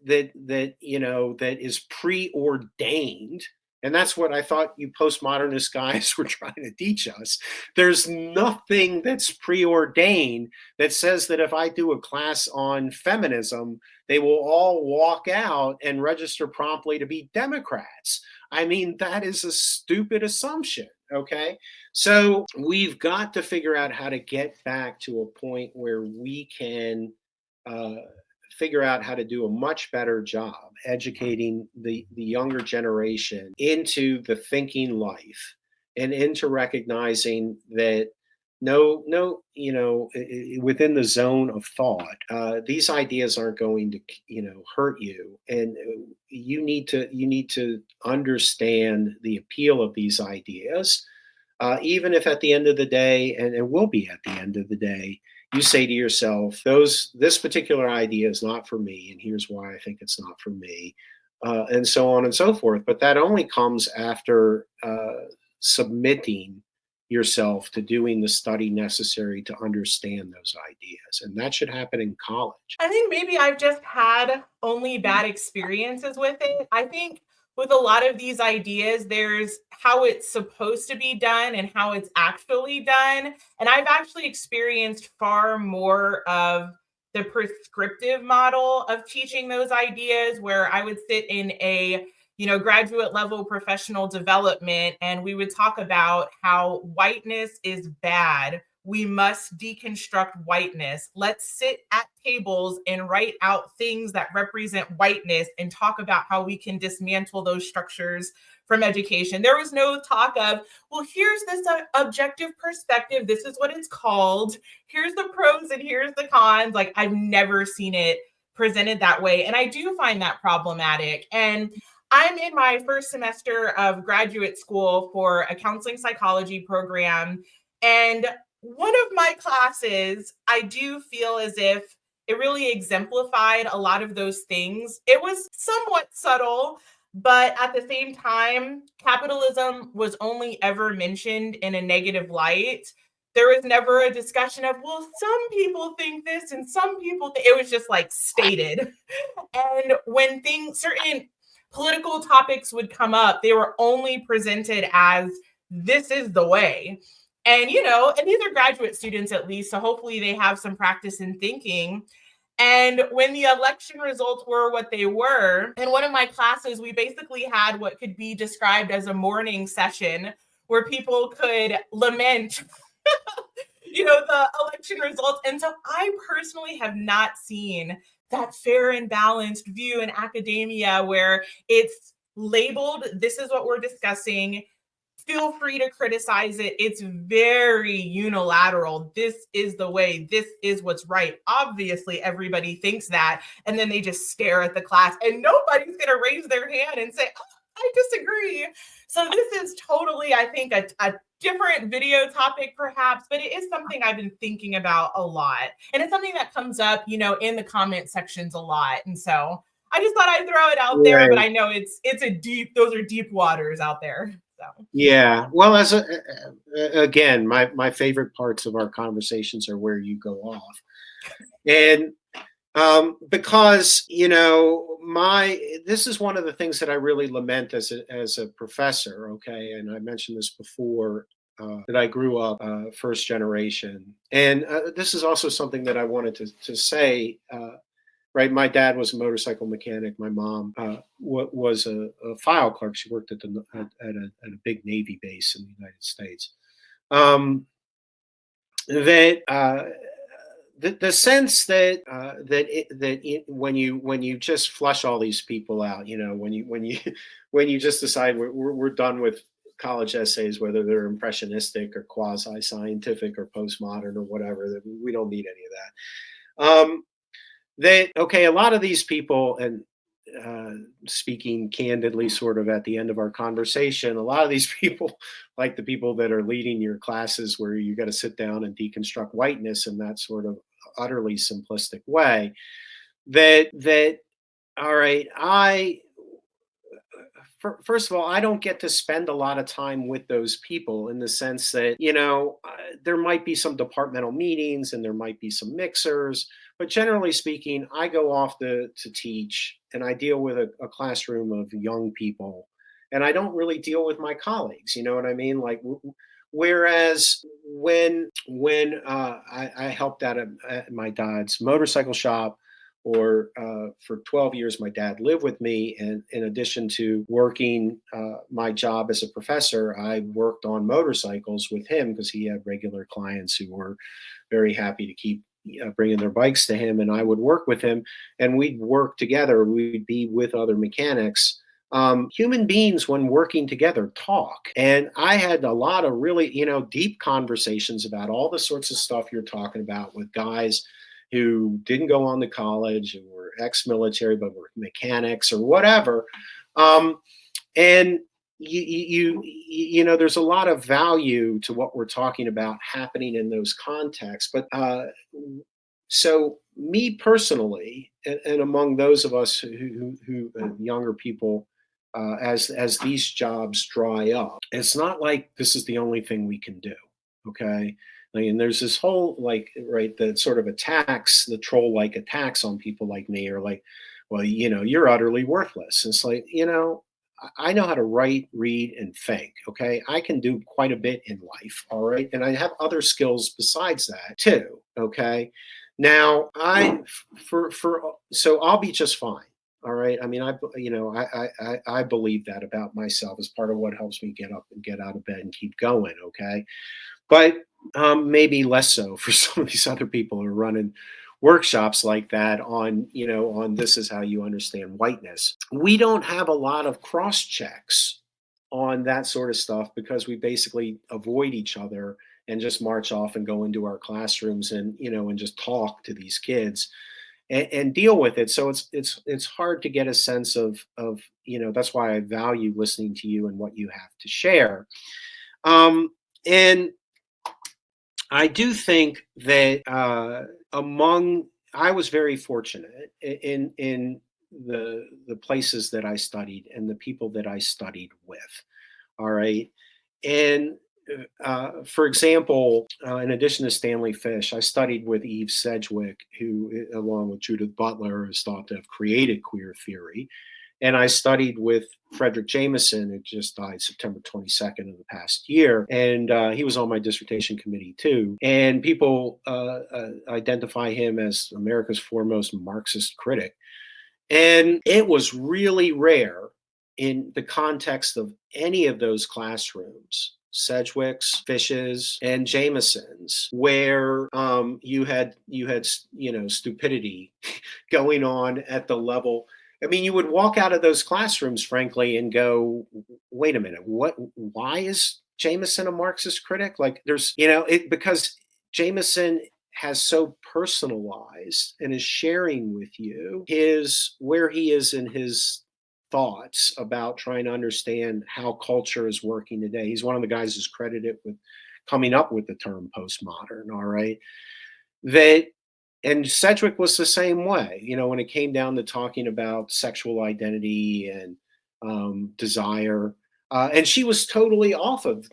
is preordained. And that's what I thought you postmodernist guys were trying to teach us. There's nothing that's preordained that says that if I do a class on feminism, they will all walk out and register promptly to be Democrats. I mean, that is a stupid assumption. Okay. So we've got to figure out how to get back to a point where we can uh, figure out how to do a much better job educating the younger generation into the thinking life and into recognizing that no, within the zone of thought, these ideas aren't going to, hurt you, and you need to understand the appeal of these ideas, even if at the end of the day, and it will be at the end of the day, you say to yourself, this particular idea is not for me, and here's why I think it's not for me, and so on and so forth. But that only comes after submitting yourself to doing the study necessary to understand those ideas. And that should happen in college. I think maybe I've just had only bad experiences with it. I think with a lot of these ideas, there's how it's supposed to be done and how it's actually done. And I've actually experienced far more of the prescriptive model of teaching those ideas, where I would sit in a graduate level professional development, and we would talk about how whiteness is bad. We must deconstruct whiteness. Let's sit at tables and write out things that represent whiteness and talk about how we can dismantle those structures from education. There was no talk of, well, here's this objective perspective. This is what it's called. Here's the pros and here's the cons. Like, I've never seen it presented that way. And I do find that problematic. And I'm in my first semester of graduate school for a counseling psychology program. And one of my classes, I do feel as if it really exemplified a lot of those things. It was somewhat subtle, but at the same time, capitalism was only ever mentioned in a negative light. There was never a discussion of, well, some people think this and some people think, it was just like stated. And when certain political topics would come up, they were only presented as this is the way. And, and these are graduate students at least, so hopefully they have some practice in thinking. And when the election results were what they were, in one of my classes, we basically had what could be described as a morning session where people could lament the election results. And so I personally have not seen that fair and balanced view in academia where it's labeled, this is what we're discussing. Feel free to criticize it. It's very unilateral. This is the way. This is what's right. Obviously, everybody thinks that. And then they just stare at the class and nobody's going to raise their hand and say, oh, I disagree. So this is totally, I think, a different video topic perhaps, but it is something I've been thinking about a lot. And it's something that comes up, in the comment sections a lot. And so I just thought I'd throw it out there, but I know those are deep waters out there. So. Yeah. Well, again, my favorite parts of our conversations are where you go off. And because this is one of the things that I really lament as a professor. Okay, and I mentioned this before. that I grew up first generation, and this is also something that I wanted to say. Right, my dad was a motorcycle mechanic. My mom was a file clerk. She worked at a big Navy base in the United States. Um, that the sense that when you just flush all these people out, when you when you just decide we're done with college essays, whether they're impressionistic or quasi scientific or postmodern or whatever, that we don't need any of that. That okay, a lot of these people, and uh, speaking candidly, sort of at the end of our conversation, a lot of these people, like the people that are leading your classes, where you got to sit down and deconstruct whiteness in that sort of utterly simplistic way. That all right, first of all, I don't get to spend a lot of time with those people in the sense that, there might be some departmental meetings and there might be some mixers, but generally speaking, I go off to teach and I deal with a classroom of young people and I don't really deal with my colleagues. You know what I mean? Like, whereas when I helped out at my dad's motorcycle shop, or for 12 years my dad lived with me, and in addition to working my job as a professor, I worked on motorcycles with him because he had regular clients who were very happy to keep bringing their bikes to him, and I would work with him and we'd work together. We'd be with other mechanics. Human beings, when working together, talk, and I had a lot of really deep conversations about all the sorts of stuff you're talking about with guys who didn't go on to college, who were ex-military but were mechanics or whatever. And there's a lot of value to what we're talking about happening in those contexts. But so me personally, and among those of us who younger people, as these jobs dry up, it's not like this is the only thing we can do. Okay. And there's this whole, like, right, that sort of attacks, the troll like attacks on people like me, or like, well, you're utterly worthless. It's like, I know how to write, read, and think. Okay. I can do quite a bit in life. All right. And I have other skills besides that too. Okay. Now so I'll be just fine. All right. I mean, I believe that about myself as part of what helps me get up and get out of bed and keep going. Okay. But maybe less so for some of these other people who are running workshops like that on this is how you understand whiteness. We don't have a lot of cross checks on that sort of stuff because we basically avoid each other and just march off and go into our classrooms and and just talk to these kids and deal with it. So it's hard to get a sense of that's why I value listening to you and what you have to share. And I do think that among I was very fortunate in the places that I studied and the people that I studied with. All right, and for example, in addition to Stanley Fish, I studied with Eve Sedgwick, who, along with Judith Butler, is thought to have created queer theory. And I studied with Frederick Jameson, who just died September 22nd of the past year. And he was on my dissertation committee too. And people identify him as America's foremost Marxist critic. And it was really rare in the context of any of those classrooms, Sedgwick's, Fish's, and Jameson's, where you had stupidity going on at the level. I mean, you would walk out of those classrooms, frankly, and go, "Wait a minute, what? Why is Jameson a Marxist critic?" Like, there's, because Jameson has so personalized and is sharing with you his where he is in his thoughts about trying to understand how culture is working today. He's one of the guys who's credited with coming up with the term postmodern. All right, that and Sedgwick was the same way, when it came down to talking about sexual identity and desire. And she was totally off of.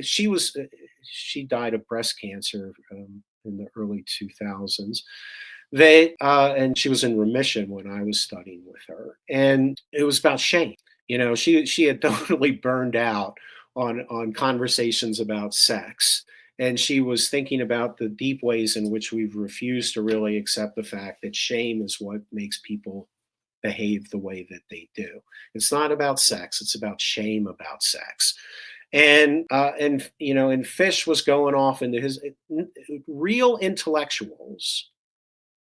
She died of breast cancer in the early 2000s. And she was in remission when I was studying with her, and it was about shame. She had totally burned out on conversations about sex. And she was thinking about the deep ways in which we've refused to really accept the fact that shame is what makes people behave the way that they do. It's not about sex, it's about shame about sex. And you know, and Fish was going off into his real intellectuals,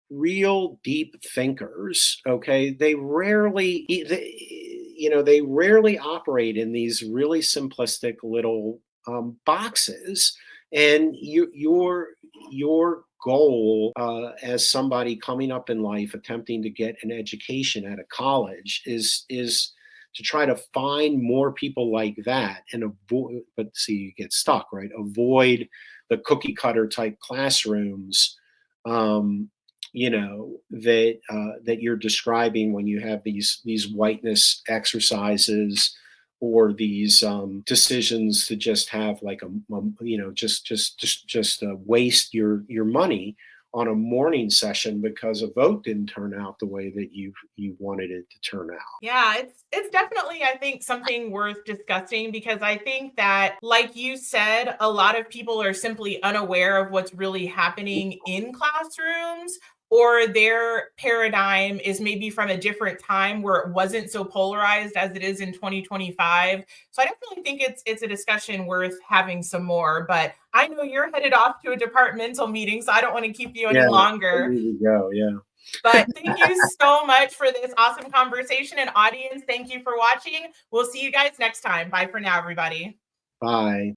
real deep thinkers, okay, they rarely they rarely operate in these really simplistic little boxes. And your goal as somebody coming up in life attempting to get an education at a college is to try to find more people like that and avoid, but see, you get stuck, right? Avoid the cookie cutter type classrooms, um, that you're describing when you have these whiteness exercises, or these decisions to just have like waste your money on a morning session because a vote didn't turn out the way that you wanted it to turn out. Yeah, it's definitely, I think, something worth discussing because I think that, like you said, a lot of people are simply unaware of what's really happening in classrooms, or their paradigm is maybe from a different time where it wasn't so polarized as it is in 2025. So I definitely think it's a discussion worth having some more. But I know you're headed off to a departmental meeting, so I don't want to keep you Yeah, any I longer. need to go. Yeah. But thank you so much for this awesome conversation. And audience, thank you for watching. We'll see you guys next time. Bye for now, everybody. Bye.